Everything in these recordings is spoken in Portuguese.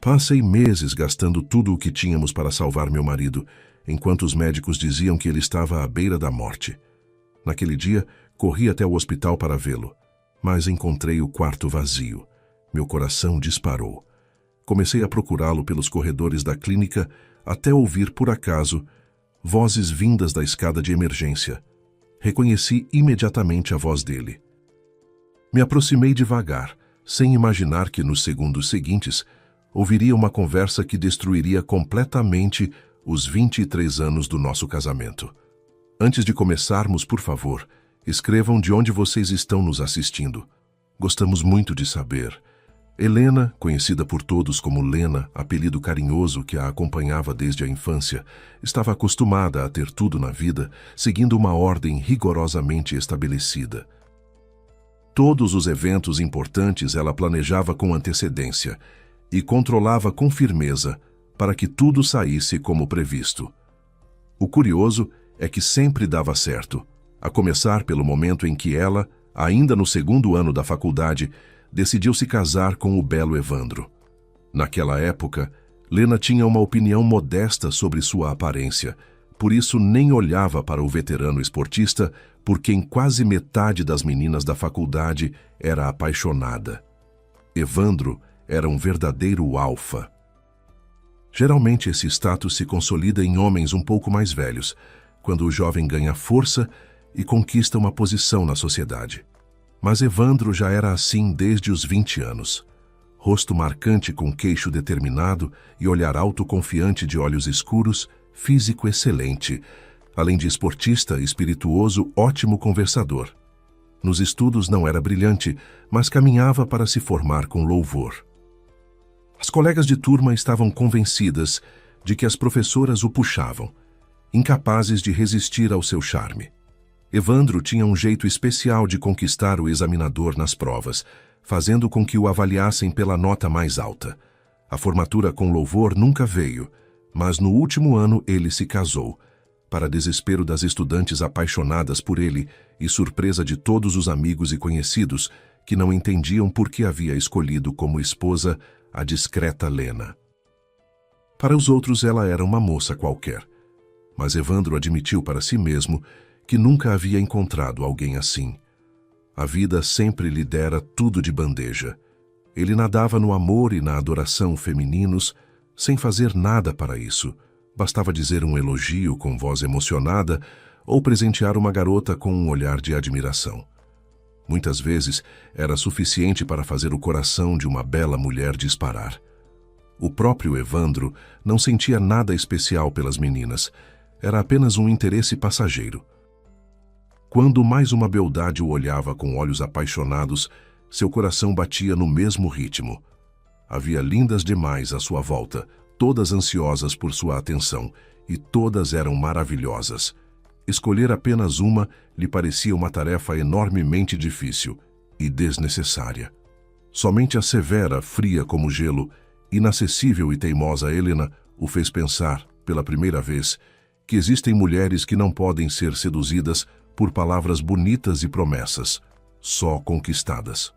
Passei meses gastando tudo o que tínhamos para salvar meu marido, enquanto os médicos diziam que ele estava à beira da morte. Naquele dia, corri até o hospital para vê-lo, mas encontrei o quarto vazio. Meu coração disparou. Comecei a procurá-lo pelos corredores da clínica até ouvir, por acaso, vozes vindas da escada de emergência. Reconheci imediatamente a voz dele. Me aproximei devagar, sem imaginar que nos segundos seguintes ouviria uma conversa que destruiria completamente os 23 anos do nosso casamento. Antes de começarmos, por favor, escrevam de onde vocês estão nos assistindo. Gostamos muito de saber. Helena, conhecida por todos como Lena, apelido carinhoso que a acompanhava desde a infância, estava acostumada a ter tudo na vida, seguindo uma ordem rigorosamente estabelecida. Todos os eventos importantes ela planejava com antecedência e controlava com firmeza para que tudo saísse como previsto. O curioso é que sempre dava certo, a começar pelo momento em que ela, ainda no segundo ano da faculdade, decidiu se casar com o belo Evandro. Naquela época, Lena tinha uma opinião modesta sobre sua aparência, por isso nem olhava para o veterano esportista, por quem quase metade das meninas da faculdade era apaixonada. Evandro era um verdadeiro alfa. Geralmente esse status se consolida em homens um pouco mais velhos, quando o jovem ganha força e conquista uma posição na sociedade. Mas Evandro já era assim desde os 20 anos. Rosto marcante com queixo determinado e olhar autoconfiante de olhos escuros, físico excelente, além de esportista, espirituoso, ótimo conversador. Nos estudos não era brilhante, mas caminhava para se formar com louvor. As colegas de turma estavam convencidas de que as professoras o puxavam, incapazes de resistir ao seu charme. Evandro tinha um jeito especial de conquistar o examinador nas provas, fazendo com que o avaliassem pela nota mais alta. A formatura com louvor nunca veio, mas no último ano ele se casou, para desespero das estudantes apaixonadas por ele e surpresa de todos os amigos e conhecidos que não entendiam por que havia escolhido como esposa a discreta Lena. Para os outros ela era uma moça qualquer, mas Evandro admitiu para si mesmo que nunca havia encontrado alguém assim. A vida sempre lhe dera tudo de bandeja. Ele nadava no amor e na adoração femininos, sem fazer nada para isso. Bastava dizer um elogio com voz emocionada ou presentear uma garota com um olhar de admiração. Muitas vezes era suficiente para fazer o coração de uma bela mulher disparar. O próprio Evandro não sentia nada especial pelas meninas. Era apenas um interesse passageiro. Quando mais uma beldade o olhava com olhos apaixonados, seu coração batia no mesmo ritmo. Havia lindas demais à sua volta, todas ansiosas por sua atenção, e todas eram maravilhosas. Escolher apenas uma lhe parecia uma tarefa enormemente difícil e desnecessária. Somente a severa, fria como gelo, inacessível e teimosa Helena o fez pensar, pela primeira vez, que existem mulheres que não podem ser seduzidas por palavras bonitas e promessas, só conquistadas.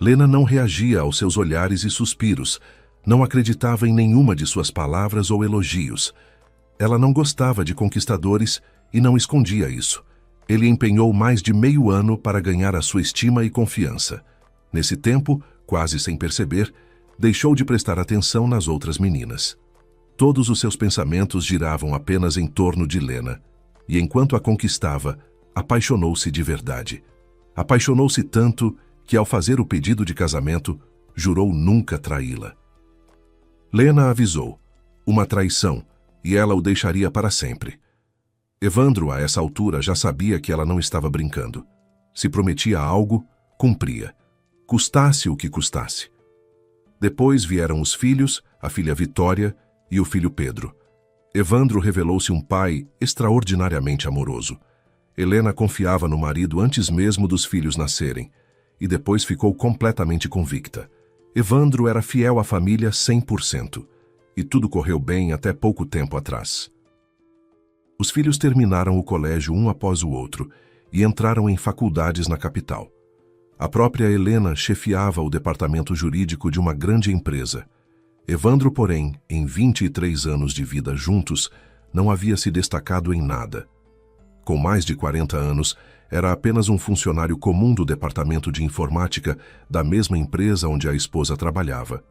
Lena não reagia aos seus olhares e suspiros, não acreditava em nenhuma de suas palavras ou elogios. Ela não gostava de conquistadores e não escondia isso. Ele empenhou mais de meio ano para ganhar a sua estima e confiança. Nesse tempo, quase sem perceber, deixou de prestar atenção nas outras meninas. Todos os seus pensamentos giravam apenas em torno de Lena, e enquanto a conquistava, apaixonou-se de verdade. Apaixonou-se tanto que, ao fazer o pedido de casamento, jurou nunca traí-la. Lena avisou, uma traição, e ela o deixaria para sempre. Evandro, a essa altura, já sabia que ela não estava brincando. Se prometia algo, cumpria, custasse o que custasse. Depois vieram os filhos, a filha Vitória e o filho Pedro. Evandro revelou-se um pai extraordinariamente amoroso. Helena confiava no marido antes mesmo dos filhos nascerem, e depois ficou completamente convicta. Evandro era fiel à família 100%, e tudo correu bem até pouco tempo atrás. Os filhos terminaram o colégio um após o outro e entraram em faculdades na capital. A própria Helena chefiava o departamento jurídico de uma grande empresa. Evandro, porém, em 23 anos de vida juntos, não havia se destacado em nada. Com mais de 40 anos, era apenas um funcionário comum do departamento de informática da mesma empresa onde a esposa trabalhava.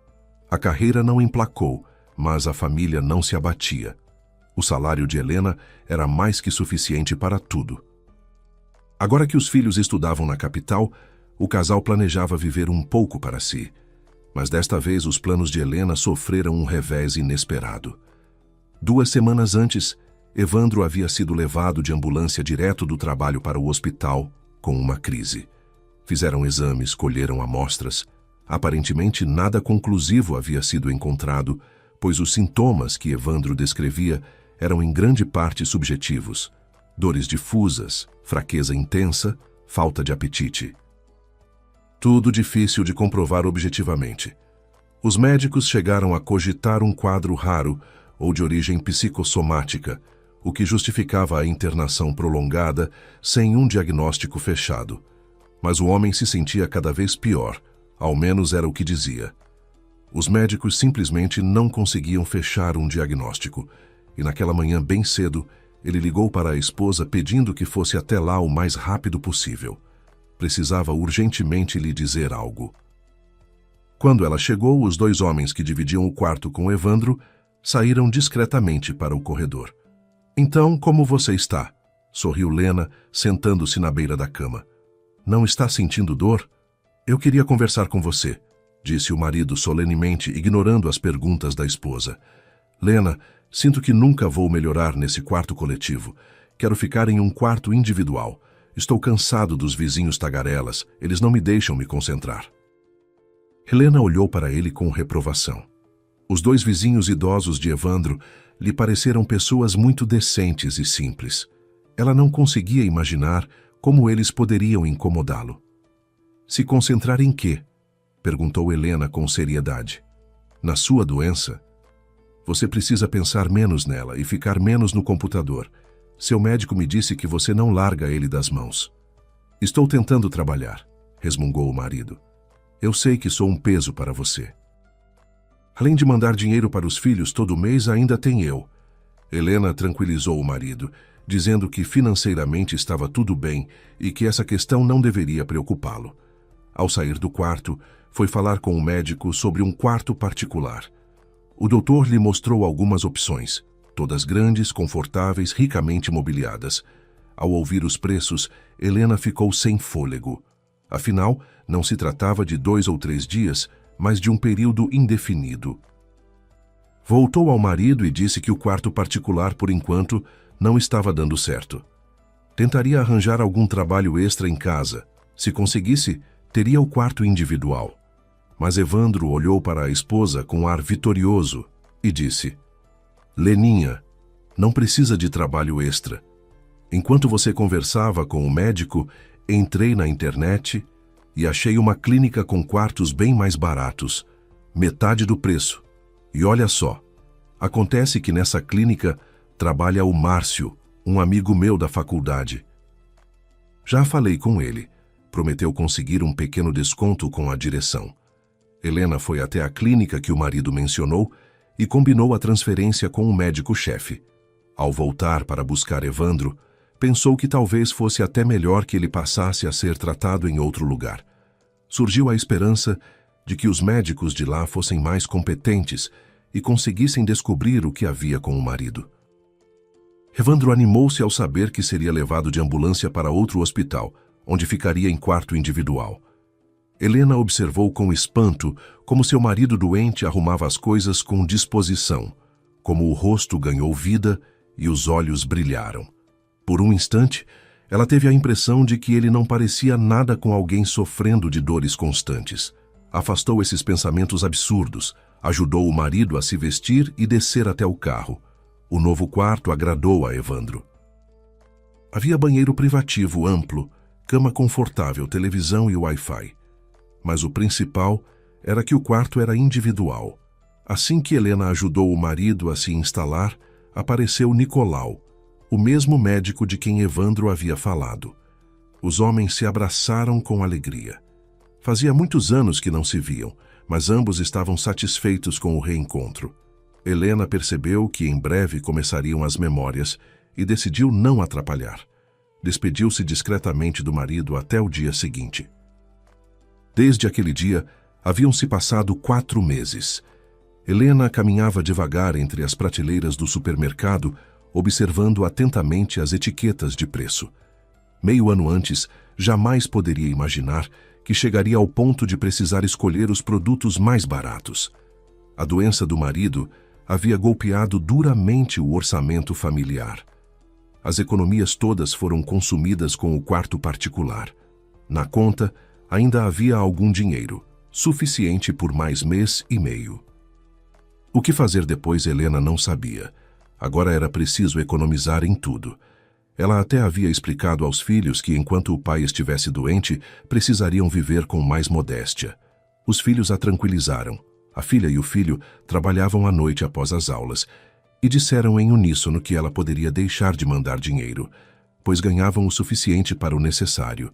A carreira não emplacou, mas a família não se abatia. O salário de Helena era mais que suficiente para tudo. Agora que os filhos estudavam na capital, o casal planejava viver um pouco para si. Mas desta vez os planos de Helena sofreram um revés inesperado. 2 semanas antes, Evandro havia sido levado de ambulância direto do trabalho para o hospital com uma crise. Fizeram exames, colheram amostras. Aparentemente nada conclusivo havia sido encontrado, pois os sintomas que Evandro descrevia eram em grande parte subjetivos: dores difusas, fraqueza intensa, falta de apetite. Tudo difícil de comprovar objetivamente. Os médicos chegaram a cogitar um quadro raro ou de origem psicossomática, o que justificava a internação prolongada sem um diagnóstico fechado. Mas o homem se sentia cada vez pior, ao menos era o que dizia. Os médicos simplesmente não conseguiam fechar um diagnóstico, e naquela manhã bem cedo, ele ligou para a esposa pedindo que fosse até lá o mais rápido possível. Precisava urgentemente lhe dizer algo. Quando ela chegou, os 2 homens que dividiam o quarto com Evandro saíram discretamente para o corredor. "Então, como você está?" sorriu Lena, sentando-se na beira da cama. "Não está sentindo dor? Eu queria conversar com você", disse o marido solenemente, ignorando as perguntas da esposa. "Lena, sinto que nunca vou melhorar nesse quarto coletivo. Quero ficar em um quarto individual. Estou cansado dos vizinhos tagarelas, eles não me deixam me concentrar." Helena olhou para ele com reprovação. Os 2 vizinhos idosos de Evandro lhe pareceram pessoas muito decentes e simples. Ela não conseguia imaginar como eles poderiam incomodá-lo. "Se concentrar em quê?" perguntou Helena com seriedade. "Na sua doença? Você precisa pensar menos nela e ficar menos no computador. Seu médico me disse que você não larga ele das mãos." "Estou tentando trabalhar", resmungou o marido. "Eu sei que sou um peso para você. Além de mandar dinheiro para os filhos todo mês, ainda tem eu." Helena tranquilizou o marido, dizendo que financeiramente estava tudo bem e que essa questão não deveria preocupá-lo. Ao sair do quarto, foi falar com o médico sobre um quarto particular. O doutor lhe mostrou algumas opções, todas grandes, confortáveis, ricamente mobiliadas. Ao ouvir os preços, Helena ficou sem fôlego. Afinal, não se tratava de 2 ou 3 dias, mas de um período indefinido. Voltou ao marido e disse que o quarto particular, por enquanto, não estava dando certo. Tentaria arranjar algum trabalho extra em casa. Se conseguisse, teria o quarto individual. Mas Evandro olhou para a esposa com ar vitorioso e disse: "Leninha, não precisa de trabalho extra. Enquanto você conversava com o médico, entrei na internet e achei uma clínica com quartos bem mais baratos, metade do preço. E olha só, acontece que nessa clínica trabalha o Márcio, um amigo meu da faculdade. Já falei com ele, prometeu conseguir um pequeno desconto com a direção." Helena foi até a clínica que o marido mencionou e combinou a transferência com o médico-chefe. Ao voltar para buscar Evandro, pensou que talvez fosse até melhor que ele passasse a ser tratado em outro lugar. Surgiu a esperança de que os médicos de lá fossem mais competentes e conseguissem descobrir o que havia com o marido. Evandro animou-se ao saber que seria levado de ambulância para outro hospital, onde ficaria em quarto individual. Helena observou com espanto como seu marido doente arrumava as coisas com disposição, como o rosto ganhou vida e os olhos brilharam. Por um instante, ela teve a impressão de que ele não parecia nada com alguém sofrendo de dores constantes. Afastou esses pensamentos absurdos, ajudou o marido a se vestir e descer até o carro. O novo quarto agradou a Evandro. Havia banheiro privativo amplo, cama confortável, televisão e Wi-Fi. Mas o principal era que o quarto era individual. Assim que Helena ajudou o marido a se instalar, apareceu Nicolau, o mesmo médico de quem Evandro havia falado. Os homens se abraçaram com alegria. Fazia muitos anos que não se viam, mas ambos estavam satisfeitos com o reencontro. Helena percebeu que em breve começariam as memórias e decidiu não atrapalhar. Despediu-se discretamente do marido até o dia seguinte. Desde aquele dia, haviam-se passado 4 meses. Helena caminhava devagar entre as prateleiras do supermercado, observando atentamente as etiquetas de preço. Meio ano antes, jamais poderia imaginar que chegaria ao ponto de precisar escolher os produtos mais baratos. A doença do marido havia golpeado duramente o orçamento familiar. As economias todas foram consumidas com o quarto particular. Na conta, ainda havia algum dinheiro, suficiente por mais mês e meio. O que fazer depois Helena não sabia. Agora era preciso economizar em tudo. Ela até havia explicado aos filhos que, enquanto o pai estivesse doente, precisariam viver com mais modéstia. Os filhos a tranquilizaram. A filha e o filho trabalhavam à noite após as aulas e disseram em uníssono que ela poderia deixar de mandar dinheiro, pois ganhavam o suficiente para o necessário.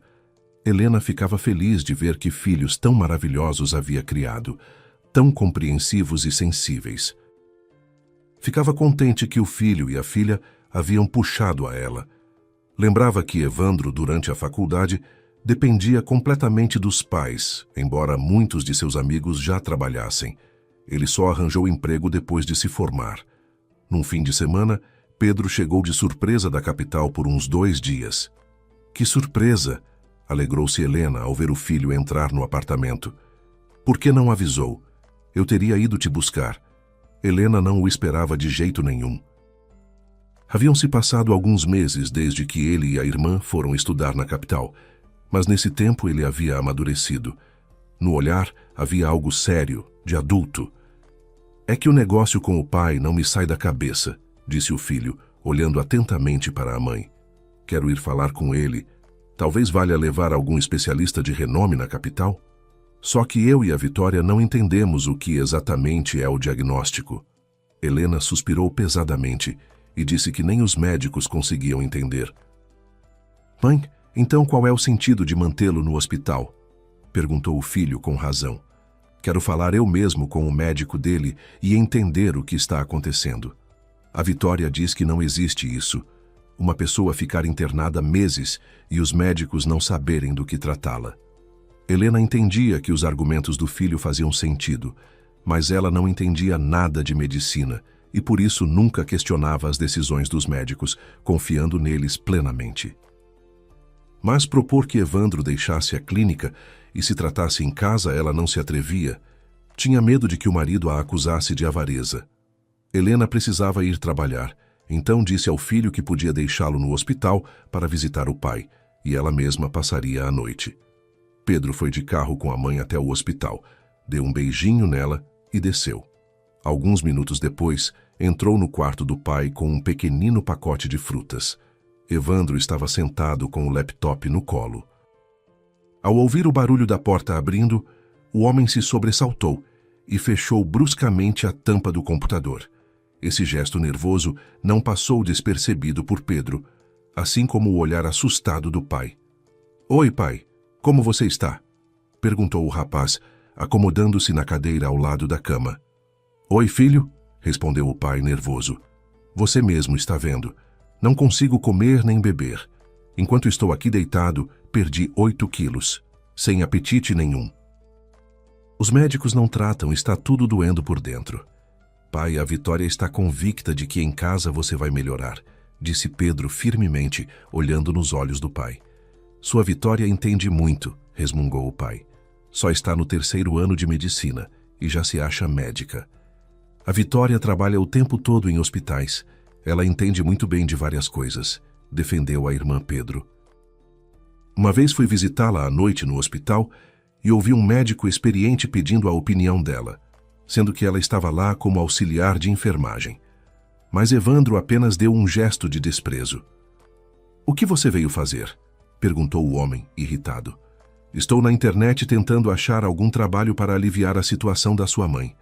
Helena ficava feliz de ver que filhos tão maravilhosos havia criado, tão compreensivos e sensíveis. Ficava contente que o filho e a filha haviam puxado a ela. Lembrava que Evandro, durante a faculdade, dependia completamente dos pais, embora muitos de seus amigos já trabalhassem. Ele só arranjou emprego depois de se formar. Num fim de semana, Pedro chegou de surpresa da capital por uns 2 dias. Que surpresa! Alegrou-se Helena ao ver o filho entrar no apartamento. Por que não avisou? Eu teria ido te buscar. Helena não o esperava de jeito nenhum. Haviam-se passado alguns meses desde que ele e a irmã foram estudar na capital, mas nesse tempo ele havia amadurecido. No olhar havia algo sério, de adulto. É que o negócio com o pai não me sai da cabeça, disse o filho, olhando atentamente para a mãe. Quero ir falar com ele. Talvez valha levar algum especialista de renome na capital? Só que eu e a Vitória não entendemos o que exatamente é o diagnóstico. Helena suspirou pesadamente e disse que nem os médicos conseguiam entender. Mãe, então qual é o sentido de mantê-lo no hospital? Perguntou o filho com razão. Quero falar eu mesmo com o médico dele e entender o que está acontecendo. A Vitória diz que não existe isso. Uma pessoa ficar internada meses e os médicos não saberem do que tratá-la. Helena entendia que os argumentos do filho faziam sentido, mas ela não entendia nada de medicina e por isso nunca questionava as decisões dos médicos, confiando neles plenamente. Mas propor que Evandro deixasse a clínica e se tratasse em casa ela não se atrevia. Tinha medo de que o marido a acusasse de avareza. Helena precisava ir trabalhar, então disse ao filho que podia deixá-lo no hospital para visitar o pai, e ela mesma passaria a noite. Pedro foi de carro com a mãe até o hospital, deu um beijinho nela e desceu. Alguns minutos depois, entrou no quarto do pai com um pequenino pacote de frutas. Evandro estava sentado com o laptop no colo. Ao ouvir o barulho da porta abrindo, o homem se sobressaltou e fechou bruscamente a tampa do computador. Esse gesto nervoso não passou despercebido por Pedro, assim como o olhar assustado do pai. Oi, pai, como você está? Perguntou o rapaz, acomodando-se na cadeira ao lado da cama. Oi, filho, respondeu o pai nervoso. Você mesmo está vendo. Não consigo comer nem beber. Enquanto estou aqui deitado, perdi 8 quilos, sem apetite nenhum. Os médicos não tratam, está tudo doendo por dentro. Pai, a Vitória está convicta de que em casa você vai melhorar, disse Pedro firmemente, olhando nos olhos do pai. Sua Vitória entende muito, resmungou o pai. Só está no 3º ano de medicina e já se acha médica. A Vitória trabalha o tempo todo em hospitais. Ela entende muito bem de várias coisas, defendeu a irmã Pedro. Uma vez fui visitá-la à noite no hospital e ouvi um médico experiente pedindo a opinião dela, sendo que ela estava lá como auxiliar de enfermagem. Mas Evandro apenas deu um gesto de desprezo. O que você veio fazer? Perguntou o homem, irritado. Estou na internet tentando achar algum trabalho para aliviar a situação da sua mãe.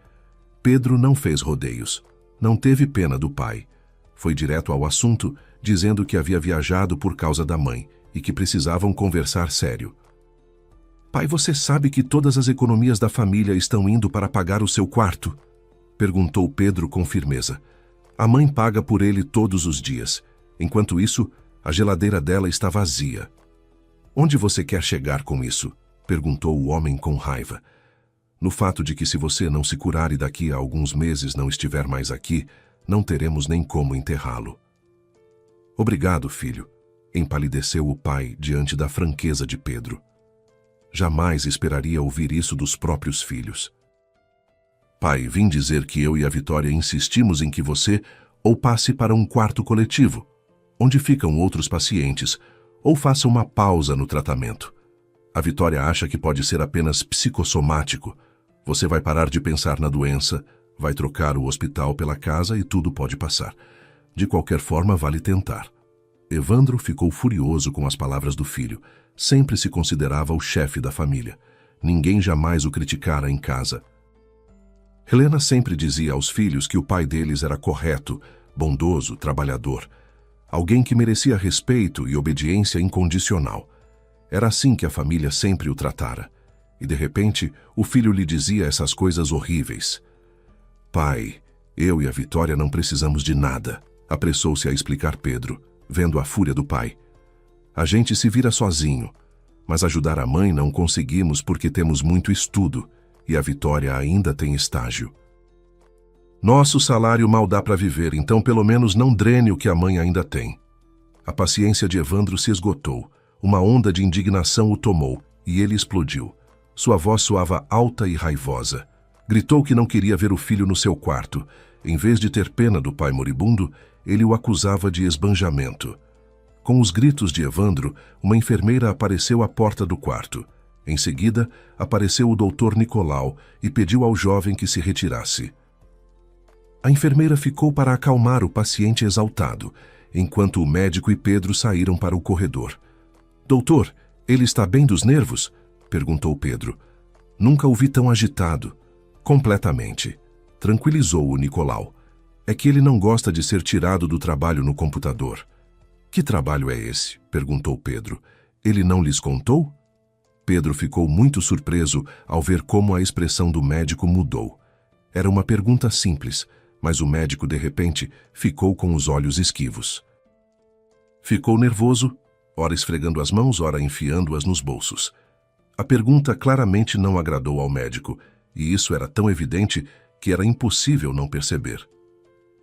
Pedro não fez rodeios. Não teve pena do pai. Foi direto ao assunto, dizendo que havia viajado por causa da mãe e que precisavam conversar sério. Pai, você sabe que todas as economias da família estão indo para pagar o seu quarto? Perguntou Pedro com firmeza. A mãe paga por ele todos os dias. Enquanto isso, a geladeira dela está vazia. Onde você quer chegar com isso? Perguntou o homem com raiva. No fato de que se você não se curar e daqui a alguns meses não estiver mais aqui, não teremos nem como enterrá-lo. Obrigado, filho, empalideceu o pai diante da franqueza de Pedro. Jamais esperaria ouvir isso dos próprios filhos. Pai, vim dizer que eu e a Vitória insistimos em que você ou passe para um quarto coletivo, onde ficam outros pacientes, ou faça uma pausa no tratamento. A Vitória acha que pode ser apenas psicossomático. Você vai parar de pensar na doença, vai trocar o hospital pela casa e tudo pode passar. De qualquer forma, vale tentar. Evandro ficou furioso com as palavras do filho. Sempre se considerava o chefe da família. Ninguém jamais o criticara em casa. Helena sempre dizia aos filhos que o pai deles era correto, bondoso, trabalhador. Alguém que merecia respeito e obediência incondicional. Era assim que a família sempre o tratara. E de repente, o filho lhe dizia essas coisas horríveis. Pai, eu e a Vitória não precisamos de nada, apressou-se a explicar Pedro, vendo a fúria do pai. A gente se vira sozinho, mas ajudar a mãe não conseguimos porque temos muito estudo e a Vitória ainda tem estágio. Nosso salário mal dá para viver, então pelo menos não drene o que a mãe ainda tem. A paciência de Evandro se esgotou. Uma onda de indignação o tomou e ele explodiu. Sua voz soava alta e raivosa. Gritou que não queria ver o filho no seu quarto. Em vez de ter pena do pai moribundo, ele o acusava de esbanjamento. Com os gritos de Evandro, uma enfermeira apareceu à porta do quarto. Em seguida, apareceu o doutor Nicolau e pediu ao jovem que se retirasse. A enfermeira ficou para acalmar o paciente exaltado, enquanto o médico e Pedro saíram para o corredor. Doutor, ele está bem dos nervos? Perguntou Pedro. Nunca o vi tão agitado. Completamente. Tranquilizou o Nicolau. É que ele não gosta de ser tirado do trabalho no computador. Que trabalho é esse? Perguntou Pedro. Ele não lhes contou? Pedro ficou muito surpreso ao ver como a expressão do médico mudou. Era uma pergunta simples, mas o médico, de repente, ficou com os olhos esquivos. Ficou nervoso, ora esfregando as mãos, ora enfiando-as nos bolsos. A pergunta claramente não agradou ao médico, e isso era tão evidente que era impossível não perceber.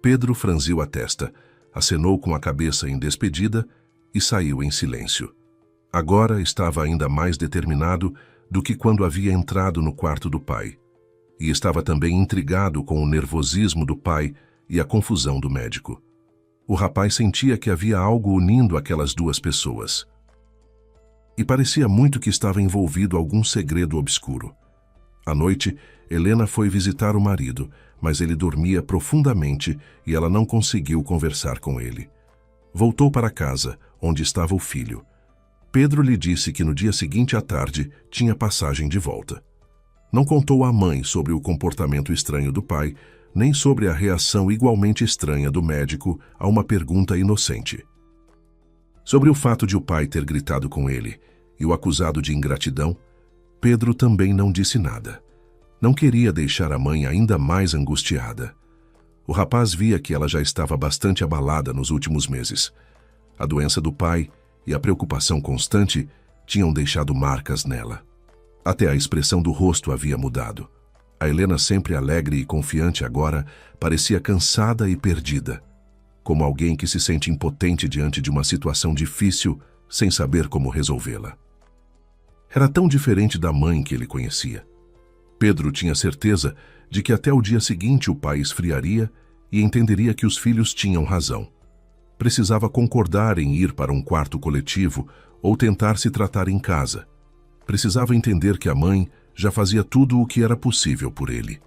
Pedro franziu a testa, acenou com a cabeça em despedida e saiu em silêncio. Agora estava ainda mais determinado do que quando havia entrado no quarto do pai. E estava também intrigado com o nervosismo do pai e a confusão do médico. O rapaz sentia que havia algo unindo aquelas duas pessoas. E parecia muito que estava envolvido algum segredo obscuro. À noite, Helena foi visitar o marido, mas ele dormia profundamente e ela não conseguiu conversar com ele. Voltou para casa, onde estava o filho. Pedro lhe disse que no dia seguinte à tarde tinha passagem de volta. Não contou à mãe sobre o comportamento estranho do pai, nem sobre a reação igualmente estranha do médico a uma pergunta inocente. Sobre o fato de o pai ter gritado com ele e o acusado de ingratidão, Pedro também não disse nada. Não queria deixar a mãe ainda mais angustiada. O rapaz via que ela já estava bastante abalada nos últimos meses. A doença do pai e a preocupação constante tinham deixado marcas nela. Até a expressão do rosto havia mudado. A Helena, sempre alegre e confiante agora, parecia cansada e perdida, como alguém que se sente impotente diante de uma situação difícil, sem saber como resolvê-la. Era tão diferente da mãe que ele conhecia. Pedro tinha certeza de que até o dia seguinte o pai esfriaria e entenderia que os filhos tinham razão. Precisava concordar em ir para um quarto coletivo ou tentar se tratar em casa. Precisava entender que a mãe já fazia tudo o que era possível por ele.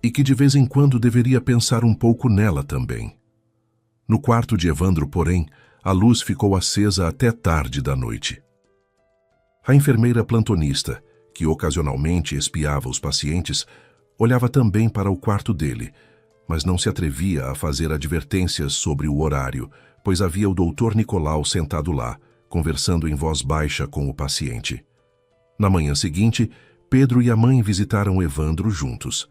E que de vez em quando deveria pensar um pouco nela também. No quarto de Evandro, porém, a luz ficou acesa até tarde da noite. A enfermeira plantonista, que ocasionalmente espiava os pacientes, olhava também para o quarto dele, mas não se atrevia a fazer advertências sobre o horário, pois havia o doutor Nicolau sentado lá, conversando em voz baixa com o paciente. Na manhã seguinte, Pedro e a mãe visitaram Evandro juntos.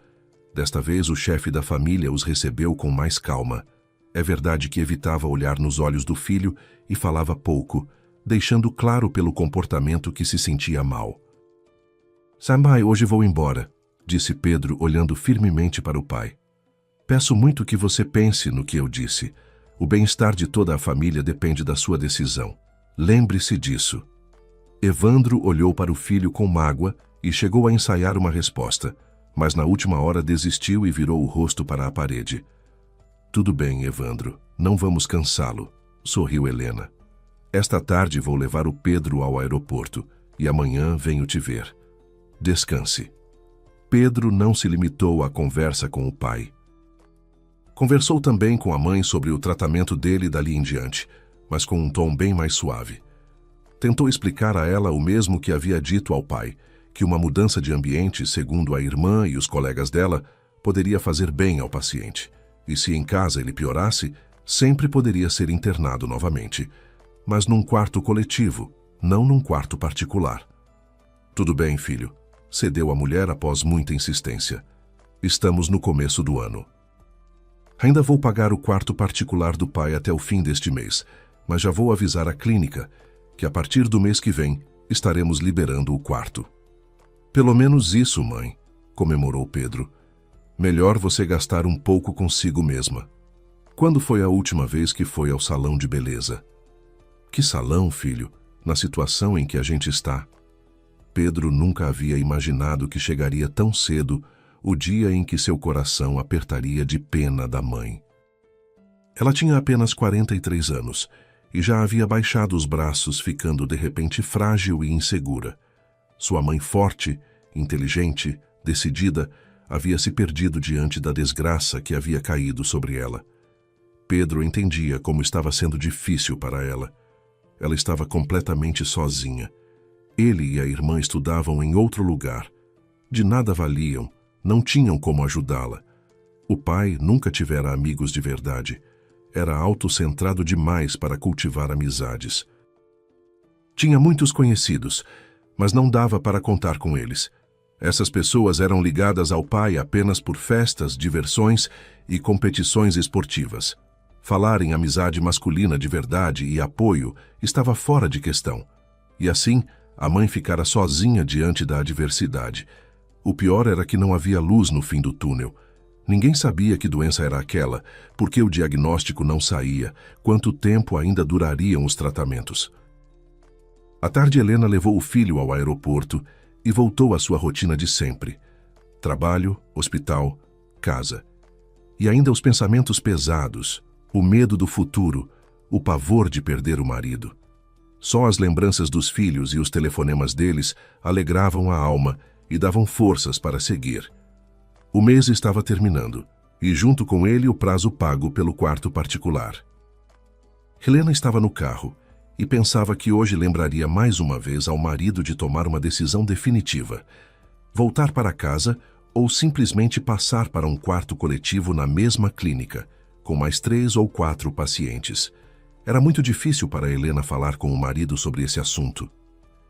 Desta vez, o chefe da família os recebeu com mais calma. É verdade que evitava olhar nos olhos do filho e falava pouco, deixando claro pelo comportamento que se sentia mal. "Sambai, hoje vou embora", disse Pedro, olhando firmemente para o pai. "Peço muito que você pense no que eu disse. O bem-estar de toda a família depende da sua decisão. Lembre-se disso." Evandro olhou para o filho com mágoa e chegou a ensaiar uma resposta, mas na última hora desistiu e virou o rosto para a parede. "Tudo bem, Evandro, não vamos cansá-lo", sorriu Helena. "Esta tarde vou levar o Pedro ao aeroporto e amanhã venho te ver. Descanse." Pedro não se limitou à conversa com o pai. Conversou também com a mãe sobre o tratamento dele dali em diante, mas com um tom bem mais suave. Tentou explicar a ela o mesmo que havia dito ao pai, que uma mudança de ambiente, segundo a irmã e os colegas dela, poderia fazer bem ao paciente. E se em casa ele piorasse, sempre poderia ser internado novamente, mas num quarto coletivo, não num quarto particular. "Tudo bem, filho", cedeu a mulher após muita insistência. "Estamos no começo do ano. Ainda vou pagar o quarto particular do pai até o fim deste mês, mas já vou avisar a clínica que a partir do mês que vem estaremos liberando o quarto." "Pelo menos isso, mãe", comemorou Pedro. "Melhor você gastar um pouco consigo mesma. Quando foi a última vez que foi ao salão de beleza?" "Que salão, filho, na situação em que a gente está?" Pedro nunca havia imaginado que chegaria tão cedo o dia em que seu coração apertaria de pena da mãe. Ela tinha apenas 43 anos e já havia baixado os braços, ficando de repente frágil e insegura. Sua mãe forte, inteligente, decidida, havia se perdido diante da desgraça que havia caído sobre ela. Pedro entendia como estava sendo difícil para ela. Ela estava completamente sozinha. Ele e a irmã estudavam em outro lugar. De nada valiam, não tinham como ajudá-la. O pai nunca tivera amigos de verdade. Era autocentrado demais para cultivar amizades. Tinha muitos conhecidos, mas não dava para contar com eles. Essas pessoas eram ligadas ao pai apenas por festas, diversões e competições esportivas. Falar em amizade masculina de verdade e apoio estava fora de questão. E assim, a mãe ficara sozinha diante da adversidade. O pior era que não havia luz no fim do túnel. Ninguém sabia que doença era aquela, porque o diagnóstico não saía, quanto tempo ainda durariam os tratamentos. À tarde, Helena levou o filho ao aeroporto e voltou à sua rotina de sempre. Trabalho, hospital, casa. E ainda os pensamentos pesados, o medo do futuro, o pavor de perder o marido. Só as lembranças dos filhos e os telefonemas deles alegravam a alma e davam forças para seguir. O mês estava terminando, e junto com ele o prazo pago pelo quarto particular. Helena estava no carro e pensava que hoje lembraria mais uma vez ao marido de tomar uma decisão definitiva: voltar para casa ou simplesmente passar para um quarto coletivo na mesma clínica, com mais 3 ou 4 pacientes. Era muito difícil para Helena falar com o marido sobre esse assunto.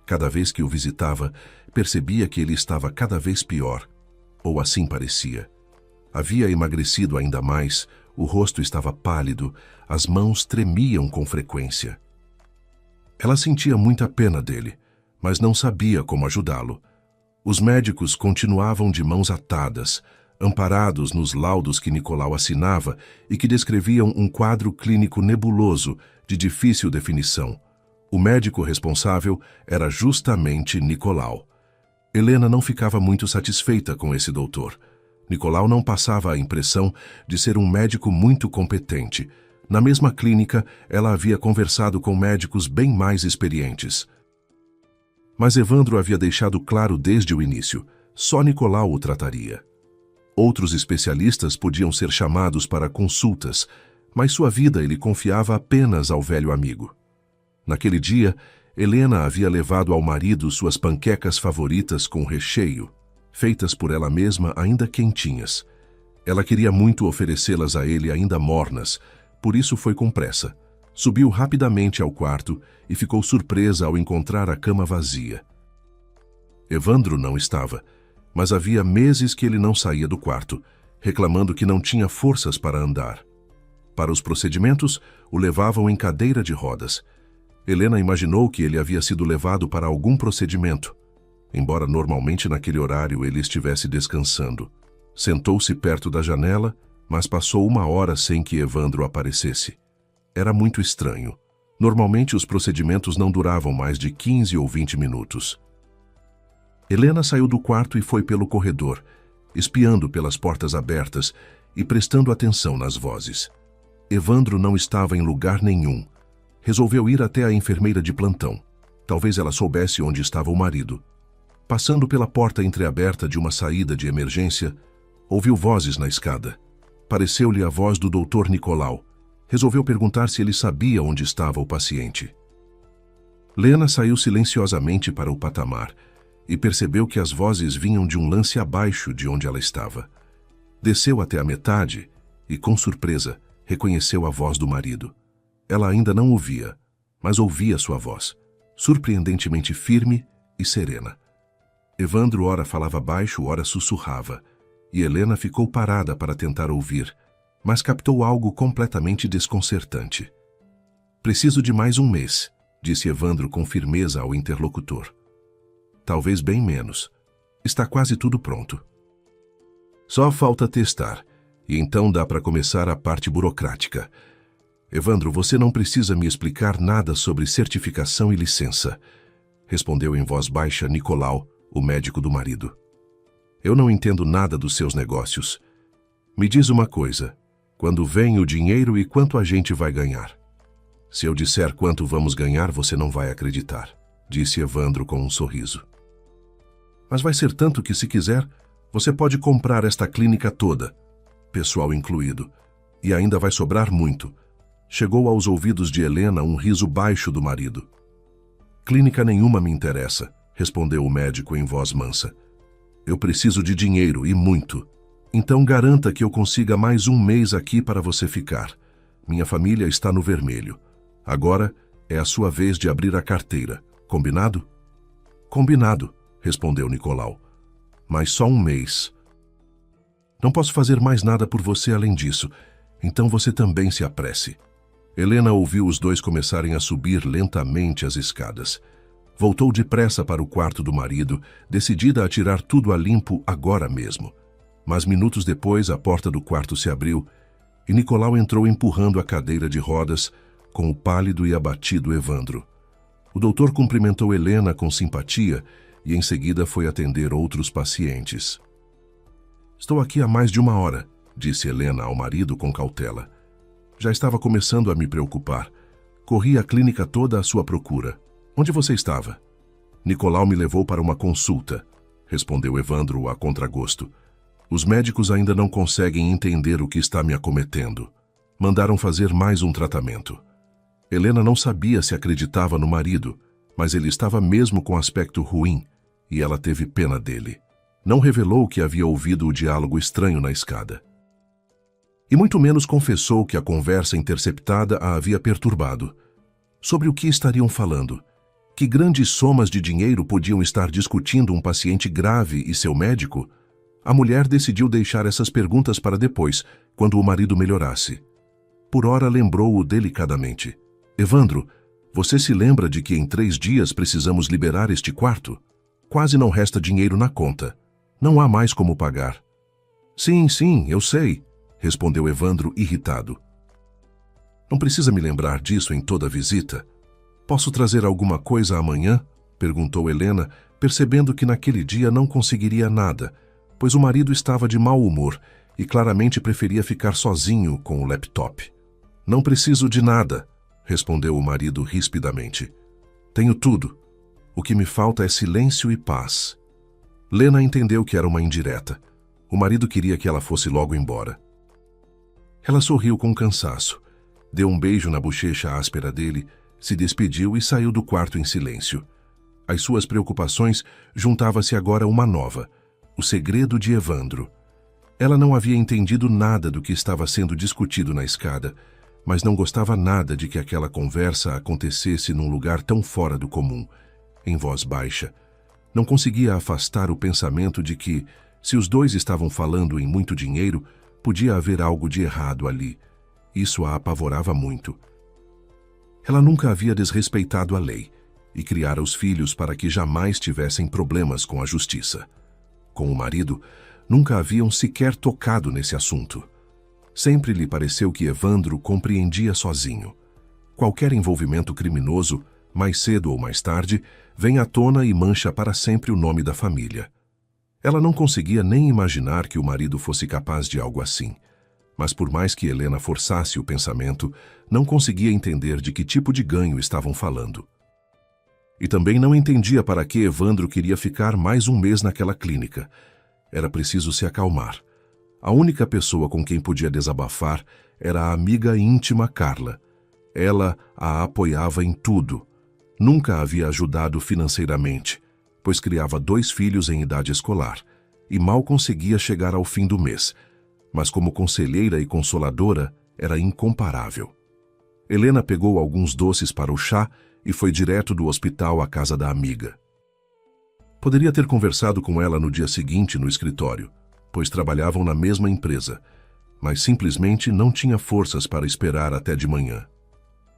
Cada vez que o visitava, percebia que ele estava cada vez pior, ou assim parecia. Havia emagrecido ainda mais, o rosto estava pálido, as mãos tremiam com frequência. Ela sentia muita pena dele, mas não sabia como ajudá-lo. Os médicos continuavam de mãos atadas, amparados nos laudos que Nicolau assinava e que descreviam um quadro clínico nebuloso, de difícil definição. O médico responsável era justamente Nicolau. Helena não ficava muito satisfeita com esse doutor. Nicolau não passava a impressão de ser um médico muito competente. Na mesma clínica, ela havia conversado com médicos bem mais experientes. Mas Evandro havia deixado claro desde o início: só Nicolau o trataria. Outros especialistas podiam ser chamados para consultas, mas sua vida ele confiava apenas ao velho amigo. Naquele dia, Helena havia levado ao marido suas panquecas favoritas com recheio, feitas por ela mesma ainda quentinhas. Ela queria muito oferecê-las a ele ainda mornas, por isso foi com pressa. Subiu rapidamente ao quarto e ficou surpresa ao encontrar a cama vazia. Evandro não estava, mas havia meses que ele não saía do quarto, reclamando que não tinha forças para andar. Para os procedimentos, o levavam em cadeira de rodas. Helena imaginou que ele havia sido levado para algum procedimento, embora normalmente naquele horário ele estivesse descansando. Sentou-se perto da janela, mas passou 1 hora sem que Evandro aparecesse. Era muito estranho. Normalmente os procedimentos não duravam mais de 15 ou 20 minutos. Helena saiu do quarto e foi pelo corredor, espiando pelas portas abertas e prestando atenção nas vozes. Evandro não estava em lugar nenhum. Resolveu ir até a enfermeira de plantão. Talvez ela soubesse onde estava o marido. Passando pela porta entreaberta de uma saída de emergência, ouviu vozes na escada. Pareceu-lhe a voz do Dr. Nicolau. Resolveu perguntar se ele sabia onde estava o paciente. Lena saiu silenciosamente para o patamar e percebeu que as vozes vinham de um lance abaixo de onde ela estava. Desceu até a metade e, com surpresa, reconheceu a voz do marido. Ela ainda não o via, mas ouvia sua voz, surpreendentemente firme e serena. Evandro ora falava baixo, ora sussurrava, e Helena ficou parada para tentar ouvir, mas captou algo completamente desconcertante. "Preciso de mais 1 mês", disse Evandro com firmeza ao interlocutor. "Talvez bem menos. Está quase tudo pronto. Só falta testar, e então dá para começar a parte burocrática. Evandro, você não precisa me explicar nada sobre certificação e licença", respondeu em voz baixa Nicolau, o médico do marido. "Eu não entendo nada dos seus negócios. Me diz uma coisa, quando vem o dinheiro e quanto a gente vai ganhar?" "Se eu disser quanto vamos ganhar, você não vai acreditar", disse Evandro com um sorriso. "Mas vai ser tanto que, se quiser, você pode comprar esta clínica toda, pessoal incluído, e ainda vai sobrar muito." Chegou aos ouvidos de Helena um riso baixo do marido. "Clínica nenhuma me interessa", respondeu o médico em voz mansa. "Eu preciso de dinheiro, e muito. Então garanta que eu consiga mais 1 mês aqui para você ficar. Minha família está no vermelho. Agora é a sua vez de abrir a carteira. Combinado?" "Combinado", respondeu Nicolau. "Mas só 1 mês. Não posso fazer mais nada por você além disso, então você também se apresse." Helena ouviu os dois começarem a subir lentamente as escadas. Voltou depressa para o quarto do marido, decidida a tirar tudo a limpo agora mesmo. Mas minutos depois a porta do quarto se abriu e Nicolau entrou empurrando a cadeira de rodas com o pálido e abatido Evandro. O doutor cumprimentou Helena com simpatia e em seguida foi atender outros pacientes. "Estou aqui há mais de 1 hora", disse Helena ao marido com cautela. "Já estava começando a me preocupar. Corri a clínica toda à sua procura. Onde você estava?" "Nicolau me levou para uma consulta", respondeu Evandro a contragosto. "Os médicos ainda não conseguem entender o que está me acometendo. Mandaram fazer mais um tratamento." Helena não sabia se acreditava no marido, mas ele estava mesmo com aspecto ruim, e ela teve pena dele. Não revelou que havia ouvido o diálogo estranho na escada. E muito menos confessou que a conversa interceptada a havia perturbado. Sobre o que estariam falando? Que grandes somas de dinheiro podiam estar discutindo um paciente grave e seu médico? A mulher decidiu deixar essas perguntas para depois, quando o marido melhorasse. Por ora lembrou-o delicadamente. "Evandro, você se lembra de que em 3 dias precisamos liberar este quarto? Quase não resta dinheiro na conta. Não há mais como pagar." Sim, eu sei", respondeu Evandro irritado. "Não precisa me lembrar disso em toda visita. Posso trazer alguma coisa amanhã?" perguntou Helena, percebendo que naquele dia não conseguiria nada, pois o marido estava de mau humor e claramente preferia ficar sozinho com o laptop. "Não preciso de nada", respondeu o marido rispidamente. "Tenho tudo. O que me falta é silêncio e paz." Lena entendeu que era uma indireta. O marido queria que ela fosse logo embora. Ela sorriu com cansaço, deu um beijo na bochecha áspera dele, se despediu e saiu do quarto em silêncio. Às suas preocupações juntava-se agora uma nova: o segredo de Evandro. Ela não havia entendido nada do que estava sendo discutido na escada, mas não gostava nada de que aquela conversa acontecesse num lugar tão fora do comum. Em voz baixa, Não conseguia afastar o pensamento de que, se os dois estavam falando em muito dinheiro, podia haver algo de errado ali. Isso a apavorava muito. Ela nunca havia desrespeitado a lei e criara os filhos para que jamais tivessem problemas com a justiça. Com o marido, nunca haviam sequer tocado nesse assunto. Sempre lhe pareceu que Evandro compreendia sozinho. Qualquer envolvimento criminoso, mais cedo ou mais tarde, vem à tona e mancha para sempre o nome da família. Ela não conseguia nem imaginar que o marido fosse capaz de algo assim. Mas por mais que Helena forçasse o pensamento, não conseguia entender de que tipo de ganho estavam falando. E também não entendia para que Evandro queria ficar mais um mês naquela clínica. Era preciso se acalmar. A única pessoa com quem podia desabafar era a amiga íntima Carla. Ela a apoiava em tudo. Nunca a havia ajudado financeiramente, pois criava 2 filhos em idade escolar e mal conseguia chegar ao fim do mês. Mas como conselheira e consoladora, era incomparável. Helena pegou alguns doces para o chá e foi direto do hospital à casa da amiga. Poderia ter conversado com ela no dia seguinte no escritório, pois trabalhavam na mesma empresa, mas simplesmente não tinha forças para esperar até de manhã.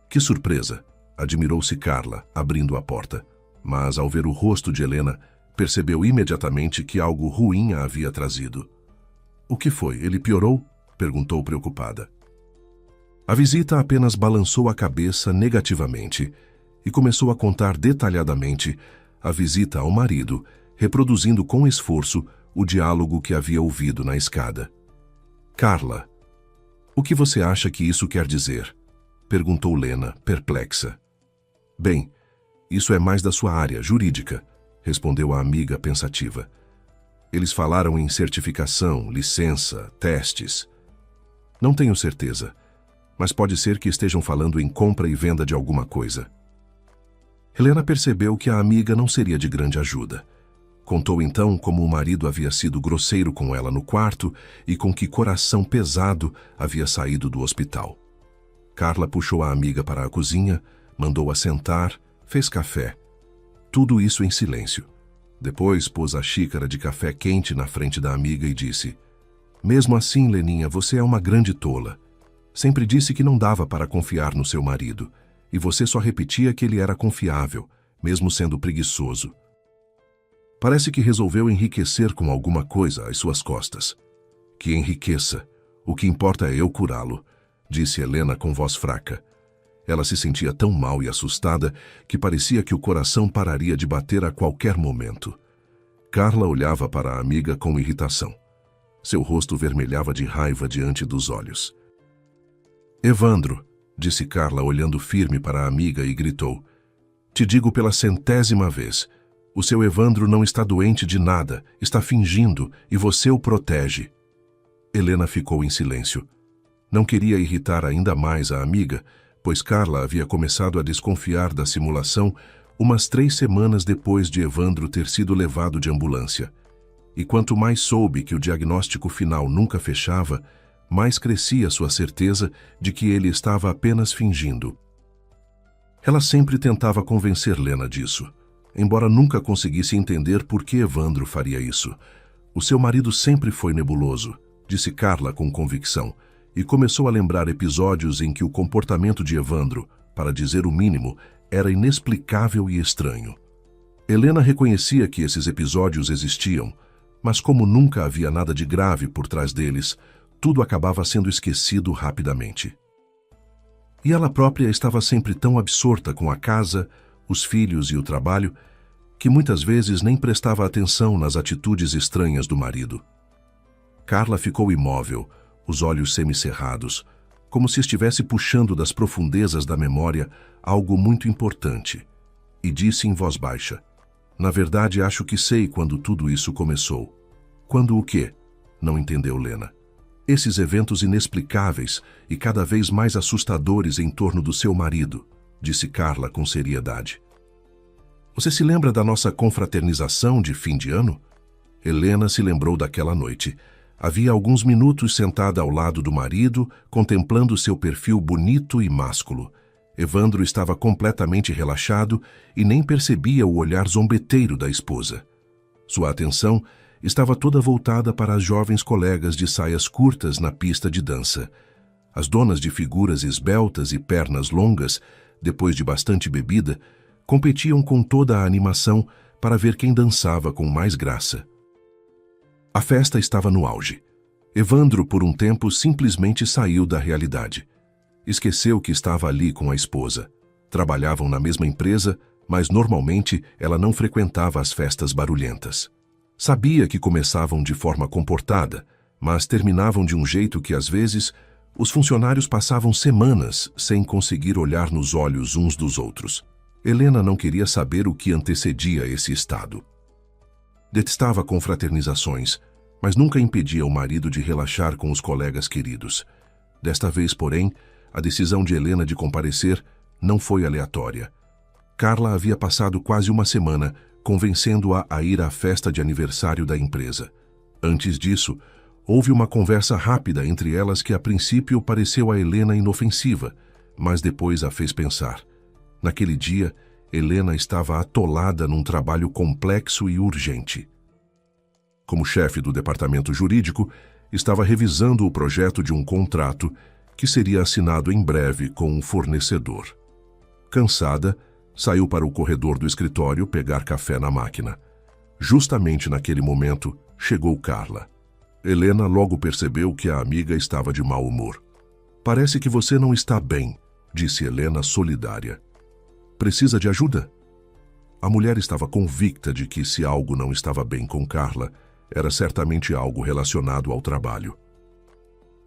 Que surpresa! Admirou-se Carla, abrindo a porta, mas ao ver o rosto de Helena, percebeu imediatamente que algo ruim a havia trazido. O que foi? Ele piorou? Perguntou preocupada. A visita apenas balançou a cabeça negativamente e começou a contar detalhadamente a visita ao marido, reproduzindo com esforço o diálogo que havia ouvido na escada. Carla, o que você acha que isso quer dizer? Perguntou Lena, perplexa. Bem, isso é mais da sua área, jurídica, respondeu a amiga pensativa. Eles falaram em certificação, licença, testes. Não tenho certeza, mas pode ser que estejam falando em compra e venda de alguma coisa. Helena percebeu que a amiga não seria de grande ajuda. Contou então como o marido havia sido grosseiro com ela no quarto e com que coração pesado havia saído do hospital. Carla puxou a amiga para a cozinha, mandou-a sentar, fez café. Tudo isso em silêncio. Depois pôs a xícara de café quente na frente da amiga e disse: Mesmo assim, Leninha, você é uma grande tola. Sempre disse que não dava para confiar no seu marido, e você só repetia que ele era confiável, mesmo sendo preguiçoso. Parece que resolveu enriquecer com alguma coisa às suas costas. Que enriqueça. O que importa é eu curá-lo, disse Helena com voz fraca. Ela se sentia tão mal e assustada que parecia que o coração pararia de bater a qualquer momento. Carla olhava para a amiga com irritação. Seu rosto vermelhava de raiva diante dos olhos. Evandro, disse Carla olhando firme para a amiga e gritou. Te digo pela 100ª vez. O seu Evandro não está doente de nada, está fingindo e você o protege. Helena ficou em silêncio. Não queria irritar ainda mais a amiga, pois Carla havia começado a desconfiar da simulação umas 3 semanas depois de Evandro ter sido levado de ambulância. E quanto mais soube que o diagnóstico final nunca fechava, mais crescia sua certeza de que ele estava apenas fingindo. Ela sempre tentava convencer Lena disso, embora nunca conseguisse entender por que Evandro faria isso. O seu marido sempre foi nebuloso, disse Carla com convicção, e começou a lembrar episódios em que o comportamento de Evandro, para dizer o mínimo, era inexplicável e estranho. Helena reconhecia que esses episódios existiam, mas como nunca havia nada de grave por trás deles, tudo acabava sendo esquecido rapidamente. E ela própria estava sempre tão absorta com a casa, os filhos e o trabalho, que muitas vezes nem prestava atenção nas atitudes estranhas do marido. Carla ficou imóvel, os olhos semicerrados, como se estivesse puxando das profundezas da memória algo muito importante, e disse em voz baixa: Na verdade, acho que sei quando tudo isso começou. Quando o quê? Não entendeu Lena. Esses eventos inexplicáveis e cada vez mais assustadores em torno do seu marido, disse Carla com seriedade. Você se lembra da nossa confraternização de fim de ano? Helena se lembrou daquela noite. Havia alguns minutos sentada ao lado do marido, contemplando seu perfil bonito e másculo. Evandro estava completamente relaxado e nem percebia o olhar zombeteiro da esposa. Sua atenção estava toda voltada para as jovens colegas de saias curtas na pista de dança. As donas de figuras esbeltas e pernas longas, depois de bastante bebida, competiam com toda a animação para ver quem dançava com mais graça. A festa estava no auge. Evandro, por um tempo, simplesmente saiu da realidade. Esqueceu que estava ali com a esposa. Trabalhavam na mesma empresa, mas normalmente ela não frequentava as festas barulhentas. Sabia que começavam de forma comportada, mas terminavam de um jeito que, às vezes, os funcionários passavam semanas sem conseguir olhar nos olhos uns dos outros. Helena não queria saber o que antecedia esse estado. Detestava confraternizações, mas nunca impedia o marido de relaxar com os colegas queridos. Desta vez, porém, a decisão de Helena de comparecer não foi aleatória. Carla havia passado quase uma semana convencendo-a a ir à festa de aniversário da empresa. Antes disso, houve uma conversa rápida entre elas que a princípio pareceu a Helena inofensiva, mas depois a fez pensar. Naquele dia, Helena estava atolada num trabalho complexo e urgente. Como chefe do departamento jurídico, estava revisando o projeto de um contrato que seria assinado em breve com um fornecedor. Cansada, saiu para o corredor do escritório pegar café na máquina. Justamente naquele momento, chegou Carla. Helena logo percebeu que a amiga estava de mau humor. "Parece que você não está bem", disse Helena solidária. "Precisa de ajuda?" A mulher estava convicta de que se algo não estava bem com Carla, era certamente algo relacionado ao trabalho.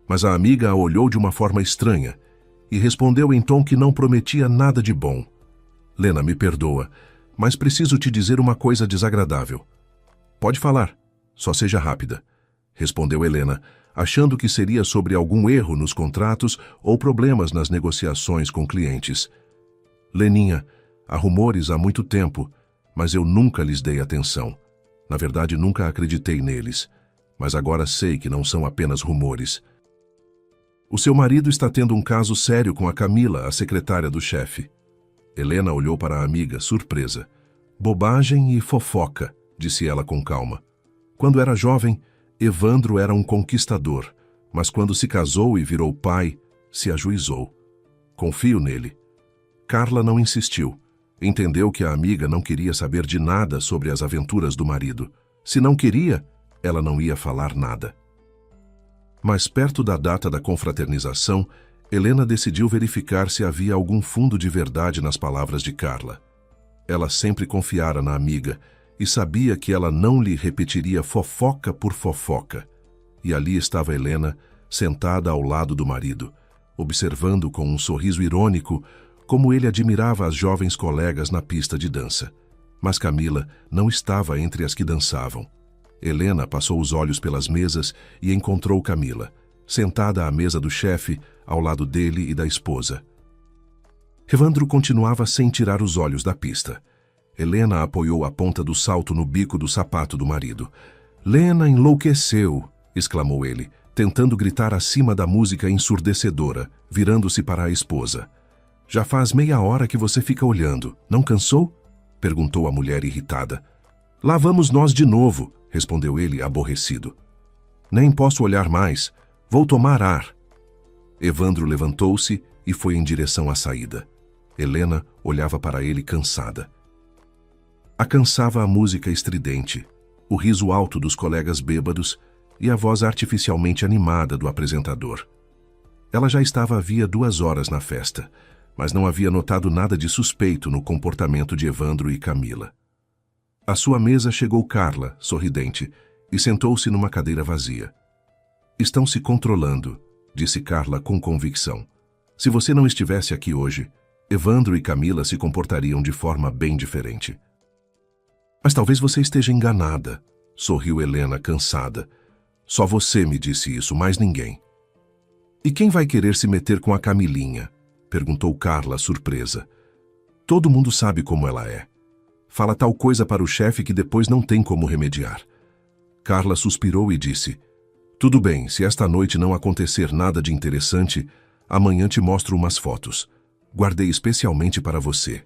Mas a amiga a olhou de uma forma estranha e respondeu em tom que não prometia nada de bom. "Lena, me perdoa, mas preciso te dizer uma coisa desagradável." "Pode falar, só seja rápida", respondeu Helena, achando que seria sobre algum erro nos contratos ou problemas nas negociações com clientes. "Leninha, há rumores há muito tempo, mas eu nunca lhes dei atenção. Na verdade, nunca acreditei neles, mas agora sei que não são apenas rumores. O seu marido está tendo um caso sério com a Camila, a secretária do chefe." Helena olhou para a amiga, surpresa. "Bobagem e fofoca", disse ela com calma. "Quando era jovem, Evandro era um conquistador, mas quando se casou e virou pai, se ajuizou. Confio nele." Carla não insistiu. Entendeu que a amiga não queria saber de nada sobre as aventuras do marido. Se não queria, ela não ia falar nada. Mas perto da data da confraternização, Helena decidiu verificar se havia algum fundo de verdade nas palavras de Carla. Ela sempre confiara na amiga e sabia que ela não lhe repetiria fofoca por fofoca. E ali estava Helena, sentada ao lado do marido, observando com um sorriso irônico como ele admirava as jovens colegas na pista de dança. Mas Camila não estava entre as que dançavam. Helena passou os olhos pelas mesas e encontrou Camila, sentada à mesa do chefe, ao lado dele e da esposa. Evandro continuava sem tirar os olhos da pista. Helena apoiou a ponta do salto no bico do sapato do marido. "Lena enlouqueceu", exclamou ele, tentando gritar acima da música ensurdecedora, virando-se para a esposa. "Já faz meia hora que você fica olhando. Não cansou?" perguntou a mulher irritada. "Lá vamos nós de novo", respondeu ele aborrecido. "Nem posso olhar mais. Vou tomar ar." Evandro levantou-se e foi em direção à saída. Helena olhava para ele cansada. A cansava a música estridente, o riso alto dos colegas bêbados e a voz artificialmente animada do apresentador. Ela já estava havia 2 horas na festa, mas não havia notado nada de suspeito no comportamento de Evandro e Camila. À sua mesa chegou Carla, sorridente, e sentou-se numa cadeira vazia. "Estão se controlando", disse Carla com convicção. "Se você não estivesse aqui hoje, Evandro e Camila se comportariam de forma bem diferente." "Mas talvez você esteja enganada", sorriu Helena, cansada. "Só você me disse isso, mais ninguém." "E quem vai querer se meter com a Camilinha?" perguntou Carla, surpresa. "Todo mundo sabe como ela é. Fala tal coisa para o chefe que depois não tem como remediar." Carla suspirou e disse: "Tudo bem, se esta noite não acontecer nada de interessante, amanhã te mostro umas fotos. Guardei especialmente para você."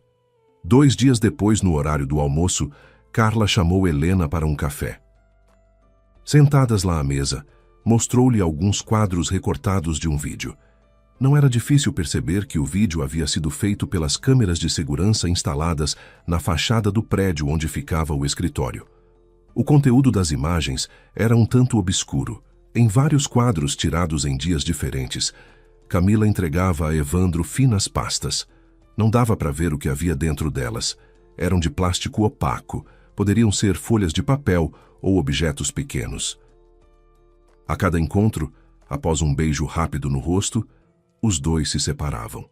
2 dias depois, no horário do almoço, Carla chamou Helena para um café. Sentadas lá à mesa, mostrou-lhe alguns quadros recortados de um vídeo. Não era difícil perceber que o vídeo havia sido feito pelas câmeras de segurança instaladas na fachada do prédio onde ficava o escritório. O conteúdo das imagens era um tanto obscuro. Em vários quadros tirados em dias diferentes, Camila entregava a Evandro finas pastas. Não dava para ver o que havia dentro delas. Eram de plástico opaco, poderiam ser folhas de papel ou objetos pequenos. A cada encontro, após um beijo rápido no rosto, os dois se separavam.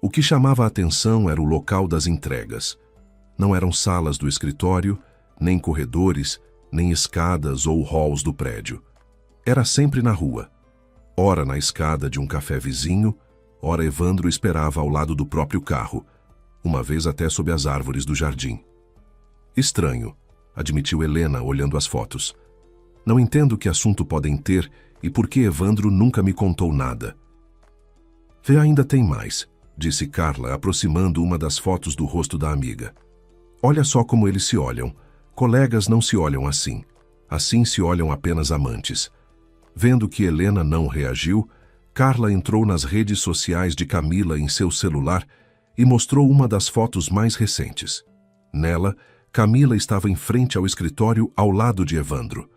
O que chamava a atenção era o local das entregas. Não eram salas do escritório, nem corredores, nem escadas ou halls do prédio. Era sempre na rua. Ora na escada de um café vizinho, ora Evandro esperava ao lado do próprio carro, uma vez até sob as árvores do jardim. Estranho, admitiu Helena olhando as fotos. Não entendo que assunto podem ter e por que Evandro nunca me contou nada. Vê, ainda tem mais, disse Carla, aproximando uma das fotos do rosto da amiga. Olha só como eles se olham. Colegas não se olham assim. Assim se olham apenas amantes. Vendo que Helena não reagiu, Carla entrou nas redes sociais de Camila em seu celular e mostrou uma das fotos mais recentes. Nela, Camila estava em frente ao escritório ao lado de Evandro.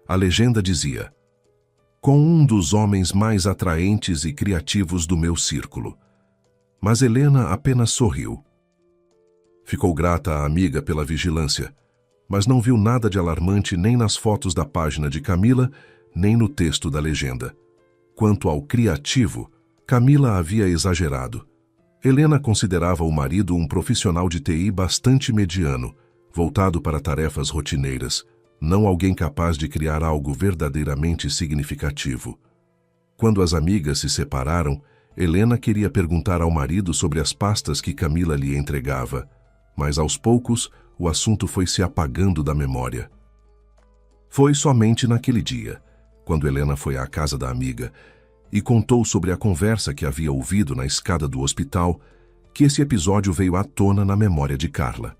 A legenda dizia: com um dos homens mais atraentes e criativos do meu círculo. Mas Helena apenas sorriu. Ficou grata à amiga pela vigilância, mas não viu nada de alarmante nem nas fotos da página de Camila, nem no texto da legenda. Quanto ao criativo, Camila havia exagerado. Helena considerava o marido um profissional de TI bastante mediano, voltado para tarefas rotineiras, não alguém capaz de criar algo verdadeiramente significativo. Quando as amigas se separaram, Helena queria perguntar ao marido sobre as pastas que Camila lhe entregava, mas aos poucos o assunto foi se apagando da memória. Foi somente naquele dia, quando Helena foi à casa da amiga e contou sobre a conversa que havia ouvido na escada do hospital, que esse episódio veio à tona na memória de Carla.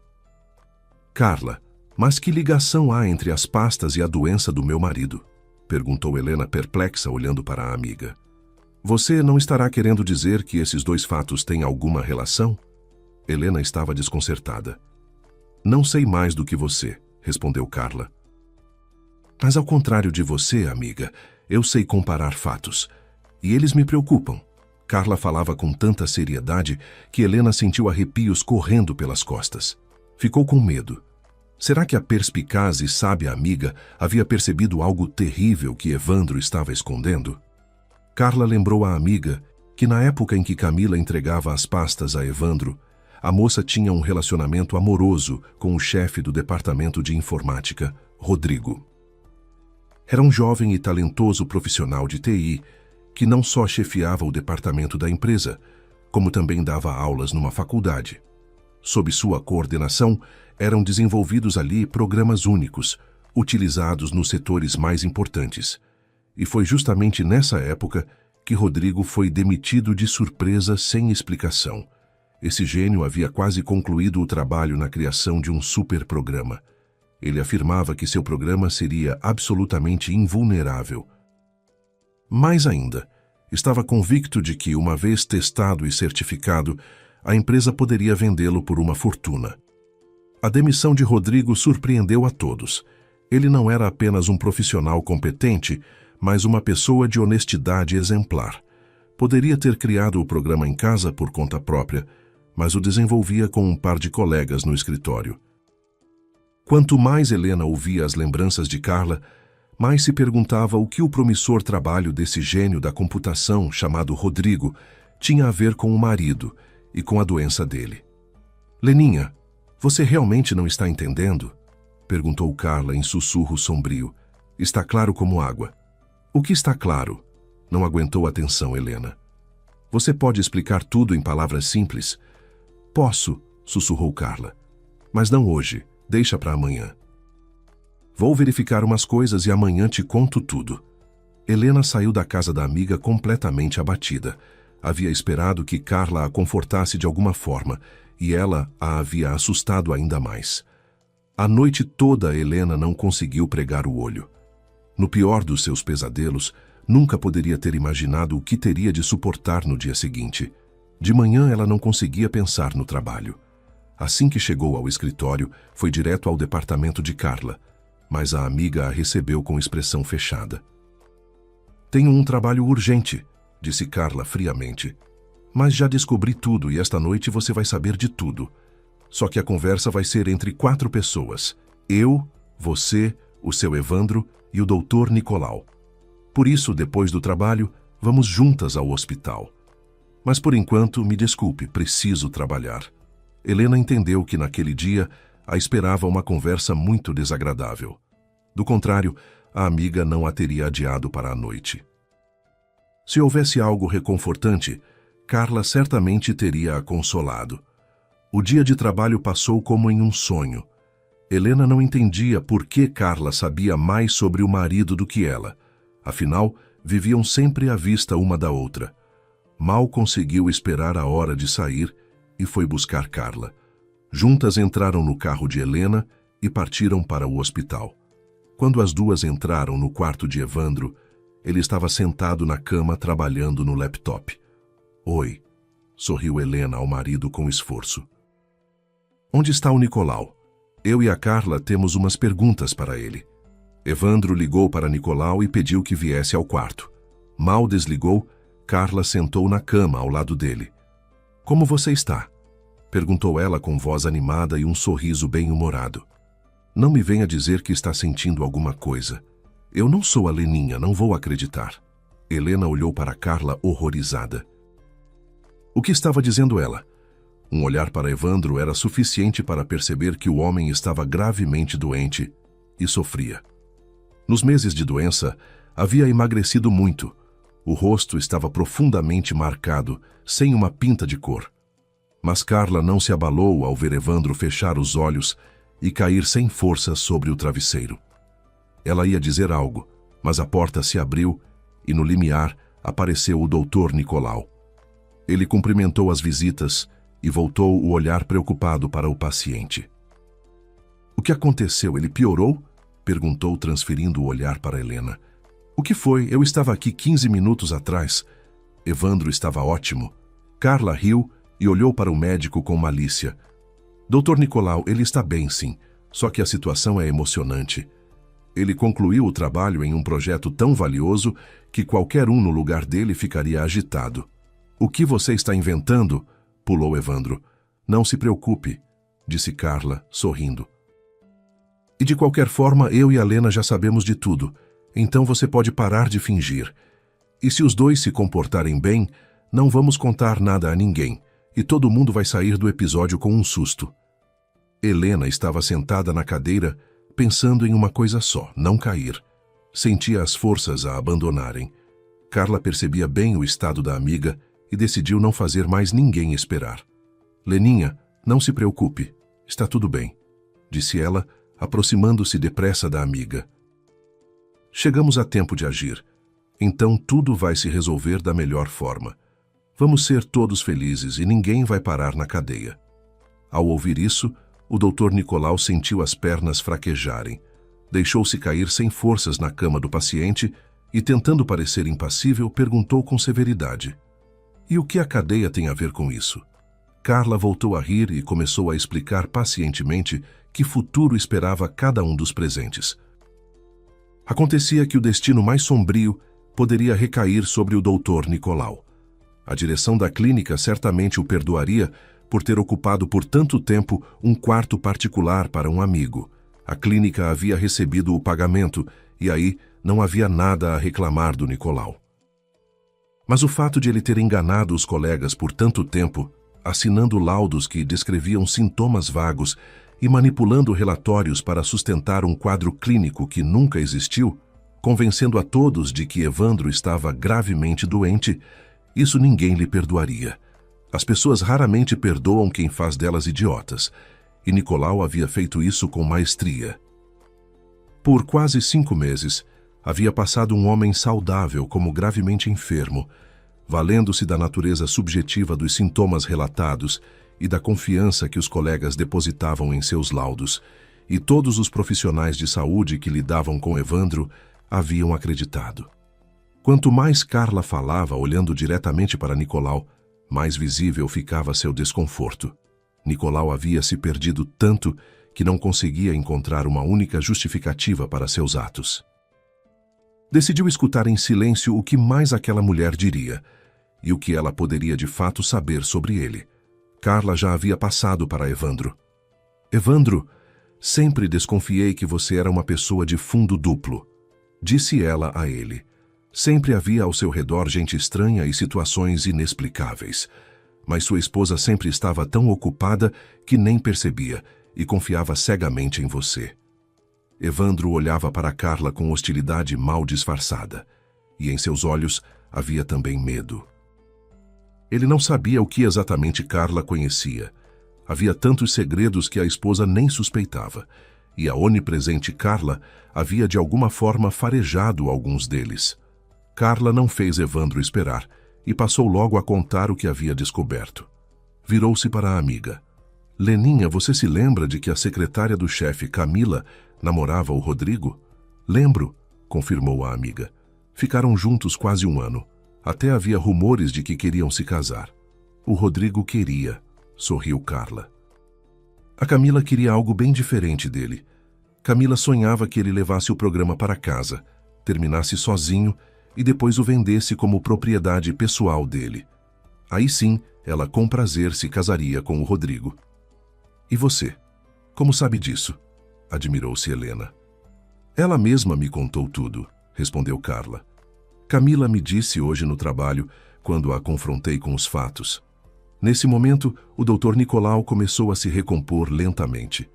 Carla, mas que ligação há entre as pastas e a doença do meu marido? Perguntou Helena perplexa, olhando para a amiga. Você não estará querendo dizer que esses dois fatos têm alguma relação? Helena estava desconcertada. Não sei mais do que você, respondeu Carla. Mas ao contrário de você, amiga, eu sei comparar fatos. E eles me preocupam. Carla falava com tanta seriedade que Helena sentiu arrepios correndo pelas costas. Ficou com medo. Será que a perspicaz e sábia amiga havia percebido algo terrível que Evandro estava escondendo? Carla lembrou à amiga que na época em que Camila entregava as pastas a Evandro, a moça tinha um relacionamento amoroso com o chefe do departamento de informática, Rodrigo. Era um jovem e talentoso profissional de TI que não só chefiava o departamento da empresa, como também dava aulas numa faculdade. Sob sua coordenação, eram desenvolvidos ali programas únicos, utilizados nos setores mais importantes. E foi justamente nessa época que Rodrigo foi demitido de surpresa sem explicação. Esse gênio havia quase concluído o trabalho na criação de um superprograma. Ele afirmava que seu programa seria absolutamente invulnerável. Mais ainda, estava convicto de que, uma vez testado e certificado, a empresa poderia vendê-lo por uma fortuna. A demissão de Rodrigo surpreendeu a todos. Ele não era apenas um profissional competente, mas uma pessoa de honestidade exemplar. Poderia ter criado o programa em casa por conta própria, mas o desenvolvia com um par de colegas no escritório. Quanto mais Helena ouvia as lembranças de Carla, mais se perguntava o que o promissor trabalho desse gênio da computação chamado Rodrigo tinha a ver com o marido e com a doença dele. Leninha, você realmente não está entendendo? Perguntou Carla em sussurro sombrio. Está claro como água. O que está claro? Não aguentou a atenção Helena. Você pode explicar tudo em palavras simples? Posso, sussurrou Carla. Mas não hoje, deixa para amanhã. Vou verificar umas coisas e amanhã te conto tudo. Helena saiu da casa da amiga completamente abatida. Havia esperado que Carla a confortasse de alguma forma, e ela a havia assustado ainda mais. A noite toda Helena não conseguiu pregar o olho. No pior dos seus pesadelos, nunca poderia ter imaginado o que teria de suportar no dia seguinte. De manhã ela não conseguia pensar no trabalho. Assim que chegou ao escritório, foi direto ao departamento de Carla, mas a amiga a recebeu com expressão fechada. "Tenho um trabalho urgente", disse Carla friamente. "Mas já descobri tudo e esta noite você vai saber de tudo. Só que a conversa vai ser entre 4 pessoas. Eu, você, o seu Evandro e o Dr. Nicolau. Por isso, depois do trabalho, vamos juntas ao hospital. Mas por enquanto, me desculpe, preciso trabalhar." Helena entendeu que naquele dia a esperava uma conversa muito desagradável. Do contrário, a amiga não a teria adiado para a noite. Se houvesse algo reconfortante, Carla certamente teria a consolado. O dia de trabalho passou como em um sonho. Helena não entendia por que Carla sabia mais sobre o marido do que ela. Afinal, viviam sempre à vista uma da outra. Mal conseguiu esperar a hora de sair e foi buscar Carla. Juntas entraram no carro de Helena e partiram para o hospital. Quando as duas entraram no quarto de Evandro, ele estava sentado na cama trabalhando no laptop. "Oi", sorriu Helena ao marido com esforço. "Onde está o Nicolau? Eu e a Carla temos umas perguntas para ele." Evandro ligou para Nicolau e pediu que viesse ao quarto. Mal desligou, Carla sentou na cama ao lado dele. "Como você está?" perguntou ela com voz animada e um sorriso bem-humorado. "Não me venha dizer que está sentindo alguma coisa. Eu não sou a Leninha, não vou acreditar." Helena olhou para Carla horrorizada. O que estava dizendo ela? Um olhar para Evandro era suficiente para perceber que o homem estava gravemente doente e sofria. Nos meses de doença, havia emagrecido muito. O rosto estava profundamente marcado, sem uma pinta de cor. Mas Carla não se abalou ao ver Evandro fechar os olhos e cair sem força sobre o travesseiro. Ela ia dizer algo, mas a porta se abriu e no limiar apareceu o Dr. Nicolau. Ele cumprimentou as visitas e voltou o olhar preocupado para o paciente. "O que aconteceu? Ele piorou?" perguntou, transferindo o olhar para Helena. "O que foi? Eu estava aqui 15 minutos atrás." Evandro estava ótimo. Carla riu e olhou para o médico com malícia. "Dr. Nicolau, ele está bem, sim, só que a situação é emocionante. Ele concluiu o trabalho em um projeto tão valioso que qualquer um no lugar dele ficaria agitado." "O que você está inventando?" pulou Evandro. "Não se preocupe", disse Carla, sorrindo. "E de qualquer forma, eu e a Lena já sabemos de tudo, então você pode parar de fingir. E se os dois se comportarem bem, não vamos contar nada a ninguém, e todo mundo vai sair do episódio com um susto." Helena estava sentada na cadeira, pensando em uma coisa só, não cair. Sentia as forças a abandonarem. Carla percebia bem o estado da amiga e decidiu não fazer mais ninguém esperar. "Leninha, não se preocupe, está tudo bem", disse ela, aproximando-se depressa da amiga. "Chegamos a tempo de agir, então tudo vai se resolver da melhor forma. Vamos ser todos felizes e ninguém vai parar na cadeia." Ao ouvir isso, o Dr. Nicolau sentiu as pernas fraquejarem. Deixou-se cair sem forças na cama do paciente e, tentando parecer impassível, perguntou com severidade: "E o que a cadeia tem a ver com isso?" Carla voltou a rir e começou a explicar pacientemente que futuro esperava cada um dos presentes. Acontecia que o destino mais sombrio poderia recair sobre o Dr. Nicolau. A direção da clínica certamente o perdoaria por ter ocupado por tanto tempo um quarto particular para um amigo. A clínica havia recebido o pagamento e aí não havia nada a reclamar do Nicolau. Mas o fato de ele ter enganado os colegas por tanto tempo, assinando laudos que descreviam sintomas vagos e manipulando relatórios para sustentar um quadro clínico que nunca existiu, convencendo a todos de que Evandro estava gravemente doente, isso ninguém lhe perdoaria. As pessoas raramente perdoam quem faz delas idiotas, e Nicolau havia feito isso com maestria. Por quase 5 meses, havia passado um homem saudável como gravemente enfermo, valendo-se da natureza subjetiva dos sintomas relatados e da confiança que os colegas depositavam em seus laudos, e todos os profissionais de saúde que lidavam com Evandro haviam acreditado. Quanto mais Carla falava olhando diretamente para Nicolau, mais visível ficava seu desconforto. Nicolau havia se perdido tanto que não conseguia encontrar uma única justificativa para seus atos. Decidiu escutar em silêncio o que mais aquela mulher diria e o que ela poderia de fato saber sobre ele. Carla já havia passado para Evandro. Evandro, sempre desconfiei que você era uma pessoa de fundo duplo, disse ela a ele. Sempre havia ao seu redor gente estranha e situações inexplicáveis, mas sua esposa sempre estava tão ocupada que nem percebia e confiava cegamente em você. Evandro olhava para Carla com hostilidade mal disfarçada, e em seus olhos havia também medo. Ele não sabia o que exatamente Carla conhecia. Havia tantos segredos que a esposa nem suspeitava, e a onipresente Carla havia de alguma forma farejado alguns deles. Carla não fez Evandro esperar e passou logo a contar o que havia descoberto. Virou-se para a amiga. Leninha, você se lembra de que a secretária do chefe, Camila, namorava o Rodrigo? Lembro, confirmou a amiga. Ficaram juntos quase 1 ano. Até havia rumores de que queriam se casar. O Rodrigo queria, sorriu Carla. A Camila queria algo bem diferente dele. Camila sonhava que ele levasse o programa para casa, terminasse sozinho e depois o vendesse como propriedade pessoal dele. Aí sim, ela com prazer se casaria com o Rodrigo. E você? Como sabe disso? Admirou-se Helena. Ela mesma me contou tudo, respondeu Carla. Camila me disse hoje no trabalho, quando a confrontei com os fatos. Nesse momento, o Dr. Nicolau começou a se recompor lentamente.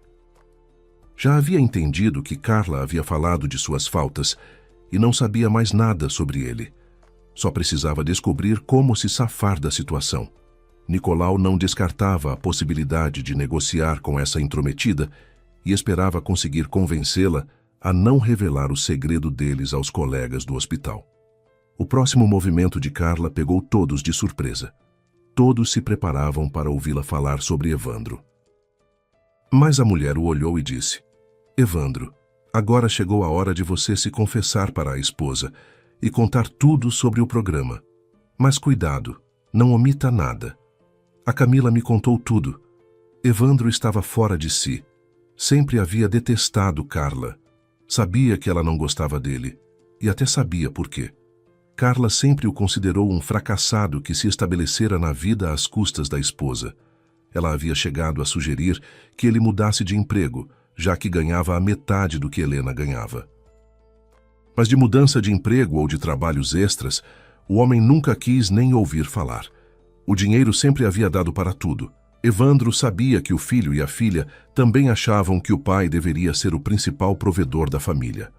Já havia entendido que Carla havia falado de suas faltas e não sabia mais nada sobre ele. Só precisava descobrir como se safar da situação. Nicolau não descartava a possibilidade de negociar com essa intrometida e esperava conseguir convencê-la a não revelar o segredo deles aos colegas do hospital. O próximo movimento de Carla pegou todos de surpresa. Todos se preparavam para ouvi-la falar sobre Evandro. Mas a mulher o olhou e disse: Evandro, agora chegou a hora de você se confessar para a esposa e contar tudo sobre o programa. Mas cuidado, não omita nada. A Camila me contou tudo. Evandro estava fora de si. Sempre havia detestado Carla. Sabia que ela não gostava dele, e até sabia por quê. Carla sempre o considerou um fracassado que se estabelecera na vida às custas da esposa. Ela havia chegado a sugerir que ele mudasse de emprego, já que ganhava a metade do que Helena ganhava. Mas de mudança de emprego ou de trabalhos extras, o homem nunca quis nem ouvir falar. O dinheiro sempre havia dado para tudo. Evandro sabia que o filho e a filha também achavam que o pai deveria ser o principal provedor da família.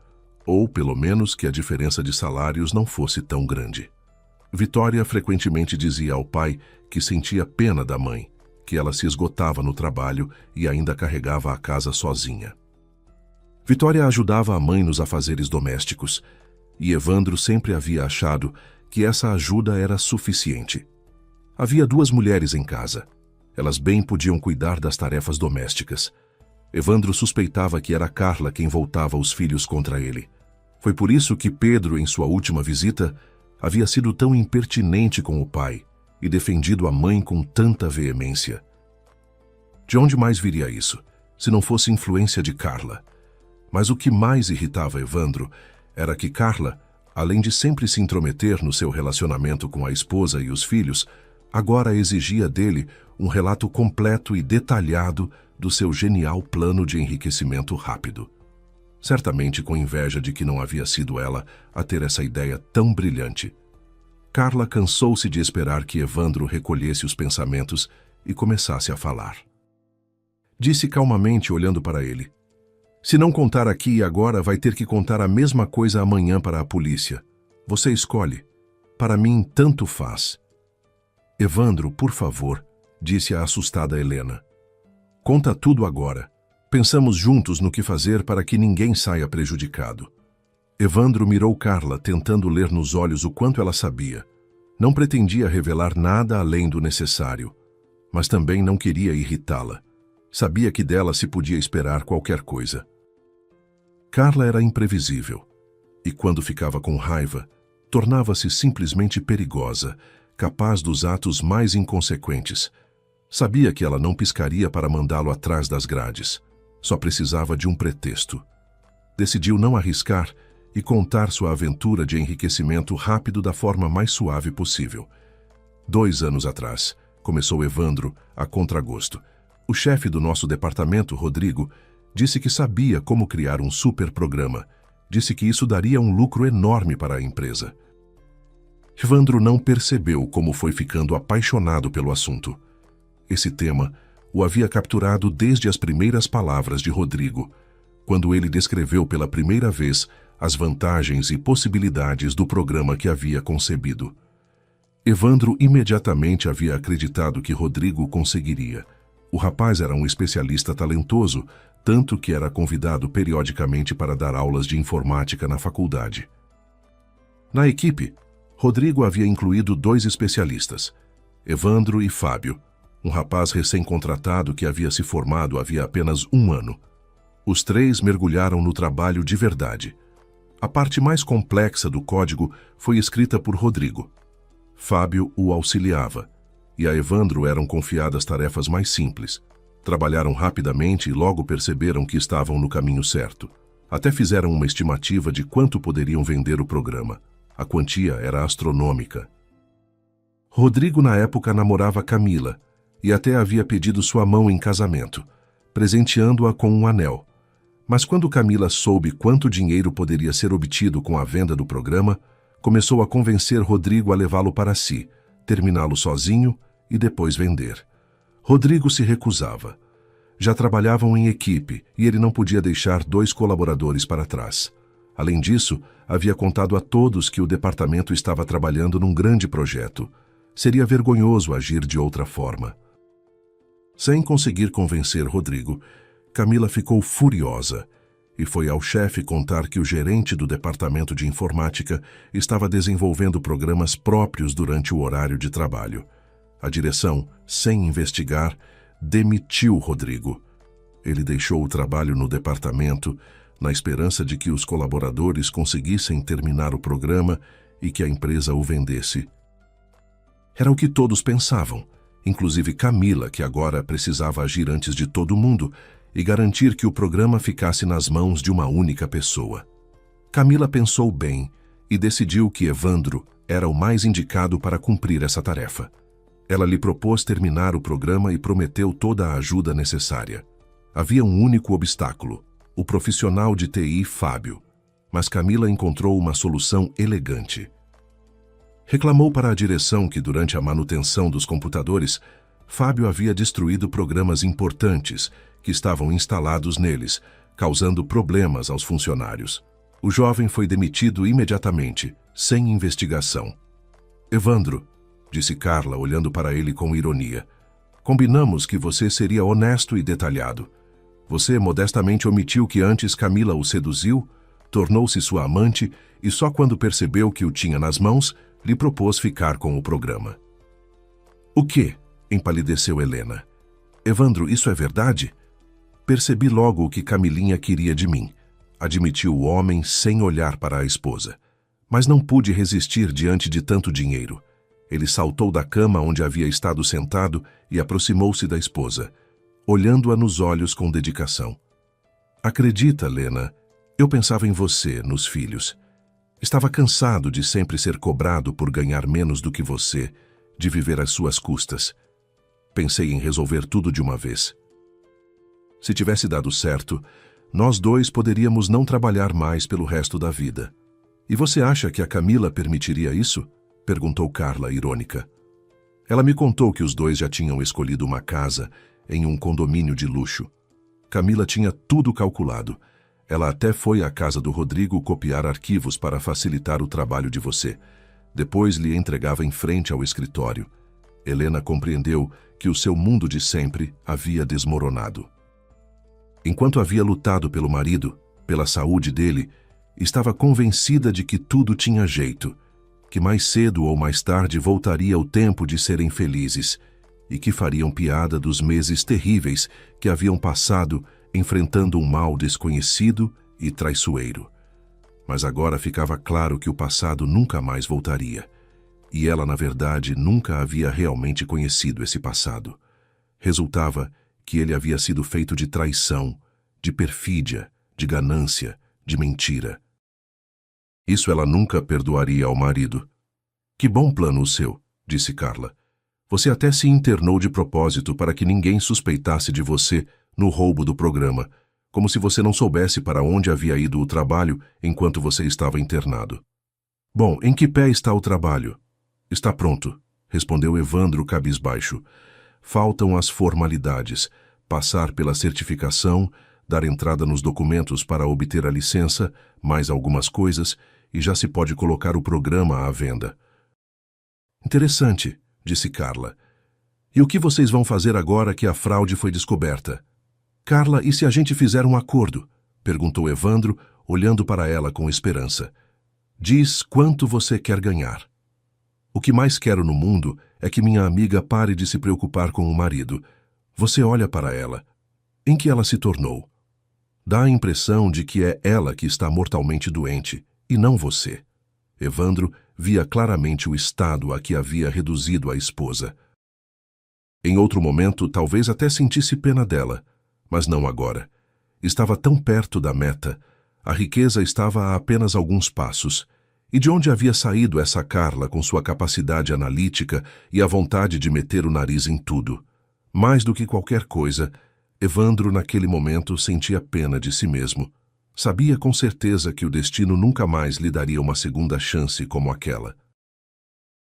Ou, pelo menos, que a diferença de salários não fosse tão grande. Vitória frequentemente dizia ao pai que sentia pena da mãe, que ela se esgotava no trabalho e ainda carregava a casa sozinha. Vitória ajudava a mãe nos afazeres domésticos, e Evandro sempre havia achado que essa ajuda era suficiente. Havia 2 mulheres em casa. Elas bem podiam cuidar das tarefas domésticas. Evandro suspeitava que era Carla quem voltava os filhos contra ele. Foi por isso que Pedro, em sua última visita, havia sido tão impertinente com o pai e defendido a mãe com tanta veemência. De onde mais viria isso, se não fosse influência de Carla? Mas o que mais irritava Evandro era que Carla, além de sempre se intrometer no seu relacionamento com a esposa e os filhos, agora exigia dele um relato completo e detalhado do seu genial plano de enriquecimento rápido. Certamente com inveja de que não havia sido ela a ter essa ideia tão brilhante. Carla cansou-se de esperar que Evandro recolhesse os pensamentos e começasse a falar. Disse calmamente, olhando para ele: Se não contar aqui e agora, vai ter que contar a mesma coisa amanhã para a polícia. Você escolhe. Para mim, tanto faz. Evandro, por favor, disse a assustada Helena. Conta tudo agora. Pensamos juntos no que fazer para que ninguém saia prejudicado. Evandro mirou Carla, tentando ler nos olhos o quanto ela sabia. Não pretendia revelar nada além do necessário, mas também não queria irritá-la. Sabia que dela se podia esperar qualquer coisa. Carla era imprevisível, e quando ficava com raiva, tornava-se simplesmente perigosa, capaz dos atos mais inconsequentes. Sabia que ela não piscaria para mandá-lo atrás das grades. Só precisava de um pretexto. Decidiu não arriscar e contar sua aventura de enriquecimento rápido da forma mais suave possível. 2 anos atrás, começou Evandro, a contragosto. O chefe do nosso departamento, Rodrigo, disse que sabia como criar um super programa. Disse que isso daria um lucro enorme para a empresa. Evandro não percebeu como foi ficando apaixonado pelo assunto. Esse tema o havia capturado desde as primeiras palavras de Rodrigo, quando ele descreveu pela primeira vez as vantagens e possibilidades do programa que havia concebido. Evandro imediatamente havia acreditado que Rodrigo conseguiria. O rapaz era um especialista talentoso, tanto que era convidado periodicamente para dar aulas de informática na faculdade. Na equipe, Rodrigo havia incluído 2 especialistas, Evandro e Fábio, um rapaz recém-contratado que havia se formado havia apenas 1 ano. Os 3 mergulharam no trabalho de verdade. A parte mais complexa do código foi escrita por Rodrigo. Fábio o auxiliava, e a Evandro eram confiadas tarefas mais simples. Trabalharam rapidamente e logo perceberam que estavam no caminho certo. Até fizeram uma estimativa de quanto poderiam vender o programa. A quantia era astronômica. Rodrigo, na época, namorava Camila e até havia pedido sua mão em casamento, presenteando-a com um anel. Mas quando Camila soube quanto dinheiro poderia ser obtido com a venda do programa, começou a convencer Rodrigo a levá-lo para si, terminá-lo sozinho e depois vender. Rodrigo se recusava. Já trabalhavam em equipe e ele não podia deixar 2 colaboradores para trás. Além disso, havia contado a todos que o departamento estava trabalhando num grande projeto. Seria vergonhoso agir de outra forma. Sem conseguir convencer Rodrigo, Camila ficou furiosa e foi ao chefe contar que o gerente do departamento de informática estava desenvolvendo programas próprios durante o horário de trabalho. A direção, sem investigar, demitiu Rodrigo. Ele deixou o trabalho no departamento na esperança de que os colaboradores conseguissem terminar o programa e que a empresa o vendesse. Era o que todos pensavam, inclusive Camila, que agora precisava agir antes de todo mundo e garantir que o programa ficasse nas mãos de uma única pessoa. Camila pensou bem e decidiu que Evandro era o mais indicado para cumprir essa tarefa. Ela lhe propôs terminar o programa e prometeu toda a ajuda necessária. Havia um único obstáculo, o profissional de TI Fábio, mas Camila encontrou uma solução elegante. Reclamou para a direção que durante a manutenção dos computadores, Fábio havia destruído programas importantes que estavam instalados neles, causando problemas aos funcionários. O jovem foi demitido imediatamente, sem investigação. Evandro, disse Carla, olhando para ele com ironia, combinamos que você seria honesto e detalhado. Você modestamente omitiu que antes Camila o seduziu, tornou-se sua amante e só quando percebeu que o tinha nas mãos, lhe propôs ficar com o programa. O quê? Empalideceu Helena. Evandro, isso é verdade? Percebi logo o que Camilinha queria de mim, admitiu o homem sem olhar para a esposa. Mas não pude resistir diante de tanto dinheiro. Ele saltou da cama onde havia estado sentado e aproximou-se da esposa, olhando-a nos olhos com dedicação. Acredita, Lena, eu pensava em você, nos filhos. Estava cansado de sempre ser cobrado por ganhar menos do que você, de viver às suas custas. Pensei em resolver tudo de uma vez. Se tivesse dado certo, nós 2 poderíamos não trabalhar mais pelo resto da vida. E você acha que a Camila permitiria isso? Perguntou Carla, irônica. Ela me contou que os 2 já tinham escolhido uma casa em um condomínio de luxo. Camila tinha tudo calculado. Ela até foi à casa do Rodrigo copiar arquivos para facilitar o trabalho de você. Depois lhe entregava em frente ao escritório. Helena compreendeu que o seu mundo de sempre havia desmoronado. Enquanto havia lutado pelo marido, pela saúde dele, estava convencida de que tudo tinha jeito, que mais cedo ou mais tarde voltaria o tempo de serem felizes, e que fariam piada dos meses terríveis que haviam passado enfrentando um mal desconhecido e traiçoeiro. Mas agora ficava claro que o passado nunca mais voltaria. E ela, na verdade, nunca havia realmente conhecido esse passado. Resultava que ele havia sido feito de traição, de perfídia, de ganância, de mentira. Isso ela nunca perdoaria ao marido. Que bom plano o seu, disse Carla. Você até se internou de propósito para que ninguém suspeitasse de você no roubo do programa, como se você não soubesse para onde havia ido o trabalho enquanto você estava internado. Bom, em que pé está o trabalho? Está pronto, respondeu Evandro cabisbaixo. Faltam as formalidades, passar pela certificação, dar entrada nos documentos para obter a licença, mais algumas coisas, e já se pode colocar o programa à venda. Interessante, disse Carla. E o que vocês vão fazer agora que a fraude foi descoberta? Carla, e se a gente fizer um acordo? Perguntou Evandro, olhando para ela com esperança. Diz quanto você quer ganhar. O que mais quero no mundo é que minha amiga pare de se preocupar com o marido. Você olha para ela. Em que ela se tornou? Dá a impressão de que é ela que está mortalmente doente, e não você. Evandro via claramente o estado a que havia reduzido a esposa. Em outro momento, talvez até sentisse pena dela, mas não agora. Estava tão perto da meta, a riqueza estava a apenas alguns passos. E de onde havia saído essa Carla com sua capacidade analítica e a vontade de meter o nariz em tudo? Mais do que qualquer coisa, Evandro naquele momento sentia pena de si mesmo. Sabia com certeza que o destino nunca mais lhe daria uma segunda chance como aquela.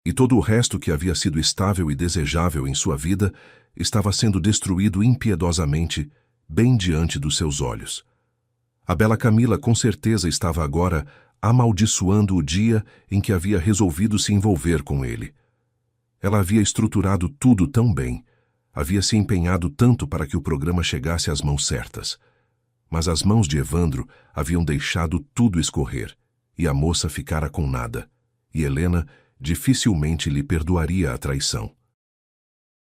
E todo o resto que havia sido estável e desejável em sua vida estava sendo destruído impiedosamente, bem diante dos seus olhos. A bela Camila com certeza estava agora amaldiçoando o dia em que havia resolvido se envolver com ele. Ela havia estruturado tudo tão bem, havia se empenhado tanto para que o programa chegasse às mãos certas. Mas as mãos de Evandro haviam deixado tudo escorrer, e a moça ficara com nada, e Helena dificilmente lhe perdoaria a traição.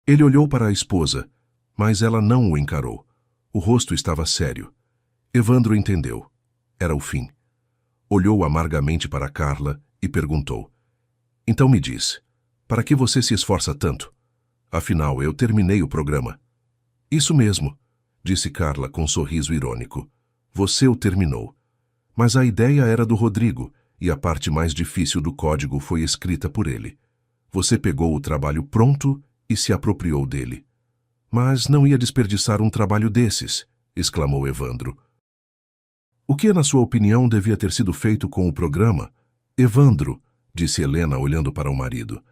Ele olhou para a esposa, mas ela não o encarou. O rosto estava sério. Evandro entendeu. Era o fim. Olhou amargamente para Carla e perguntou. Então me diz, para que você se esforça tanto? Afinal, eu terminei o programa. Isso mesmo, disse Carla com um sorriso irônico. Você o terminou. Mas a ideia era do Rodrigo, e a parte mais difícil do código foi escrita por ele. Você pegou o trabalho pronto e se apropriou dele. Mas não ia desperdiçar um trabalho desses, exclamou Evandro. O que, na sua opinião, devia ter sido feito com o programa? Evandro, disse Helena olhando para o marido.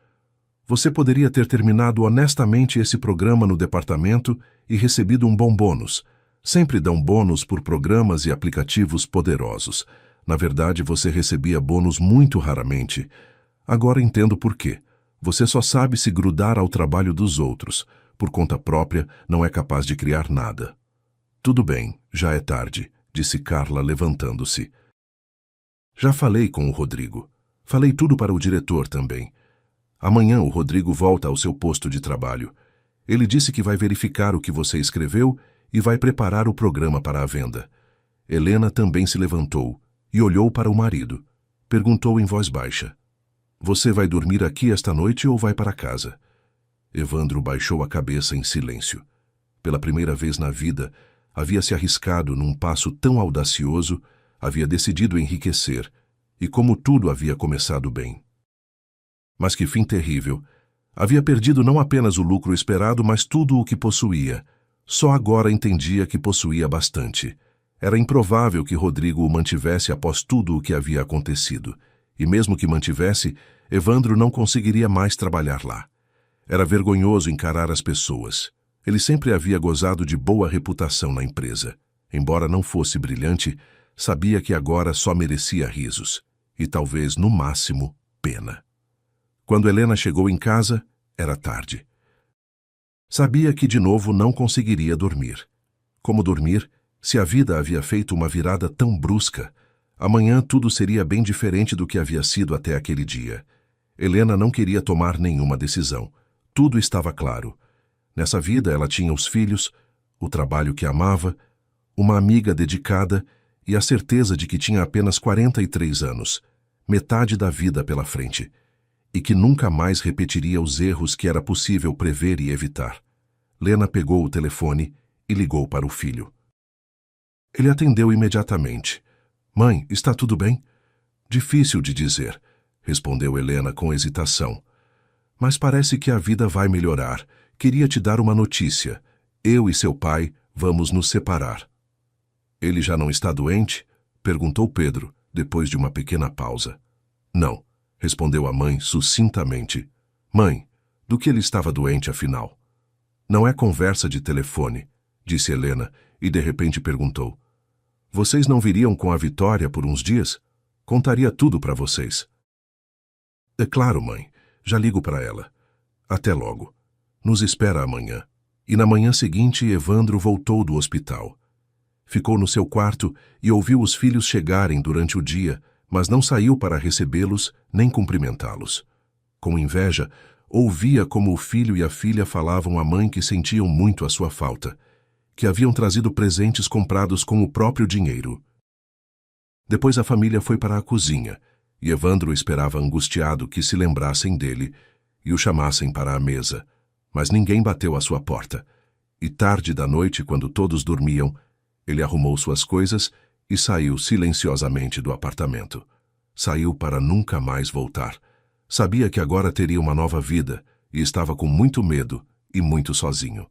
Você poderia ter terminado honestamente esse programa no departamento e recebido um bom bônus. Sempre dão bônus por programas e aplicativos poderosos. Na verdade, você recebia bônus muito raramente. Agora entendo por quê. Você só sabe se grudar ao trabalho dos outros. Por conta própria, não é capaz de criar nada. Tudo bem, já é tarde, disse Carla levantando-se. Já falei com o Rodrigo. Falei tudo para o diretor também. Amanhã o Rodrigo volta ao seu posto de trabalho. Ele disse que vai verificar o que você escreveu e vai preparar o programa para a venda. Helena também se levantou e olhou para o marido. Perguntou em voz baixa. Você vai dormir aqui esta noite ou vai para casa? Evandro baixou a cabeça em silêncio. Pela primeira vez na vida, havia se arriscado num passo tão audacioso, havia decidido enriquecer, e como tudo havia começado bem. Mas que fim terrível! Havia perdido não apenas o lucro esperado, mas tudo o que possuía. Só agora entendia que possuía bastante. Era improvável que Rodrigo o mantivesse após tudo o que havia acontecido. E mesmo que mantivesse, Evandro não conseguiria mais trabalhar lá. Era vergonhoso encarar as pessoas. Ele sempre havia gozado de boa reputação na empresa. Embora não fosse brilhante, sabia que agora só merecia risos. E talvez, no máximo, pena. Quando Helena chegou em casa, era tarde. Sabia que de novo não conseguiria dormir. Como dormir, se a vida havia feito uma virada tão brusca? Amanhã tudo seria bem diferente do que havia sido até aquele dia. Helena não queria tomar nenhuma decisão. Tudo estava claro. Nessa vida ela tinha os filhos, o trabalho que amava, uma amiga dedicada e a certeza de que tinha apenas 43 anos, metade da vida pela frente, e que nunca mais repetiria os erros que era possível prever e evitar. Lena pegou o telefone e ligou para o filho. Ele atendeu imediatamente. Mãe, está tudo bem? Difícil de dizer, respondeu Helena com hesitação. Mas parece que a vida vai melhorar. Queria te dar uma notícia. Eu e seu pai vamos nos separar. Ele já não está doente? Perguntou Pedro, depois de uma pequena pausa. Não, respondeu a mãe sucintamente. Mãe, do que ele estava doente afinal? Não é conversa de telefone, disse Helena, e de repente perguntou. Vocês não viriam com a Vitória por uns dias? Contaria tudo para vocês. É claro, mãe. Já ligo para ela. Até logo. Nos espera amanhã. E na manhã seguinte, Evandro voltou do hospital. Ficou no seu quarto e ouviu os filhos chegarem durante o dia, mas não saiu para recebê-los nem cumprimentá-los. Com inveja, ouvia como o filho e a filha falavam à mãe que sentiam muito a sua falta, que haviam trazido presentes comprados com o próprio dinheiro. Depois a família foi para a cozinha, e Evandro esperava angustiado que se lembrassem dele e o chamassem para a mesa, mas ninguém bateu à sua porta. E tarde da noite, quando todos dormiam, ele arrumou suas coisas e saiu silenciosamente do apartamento. Saiu para nunca mais voltar. Sabia que agora teria uma nova vida e estava com muito medo e muito sozinho.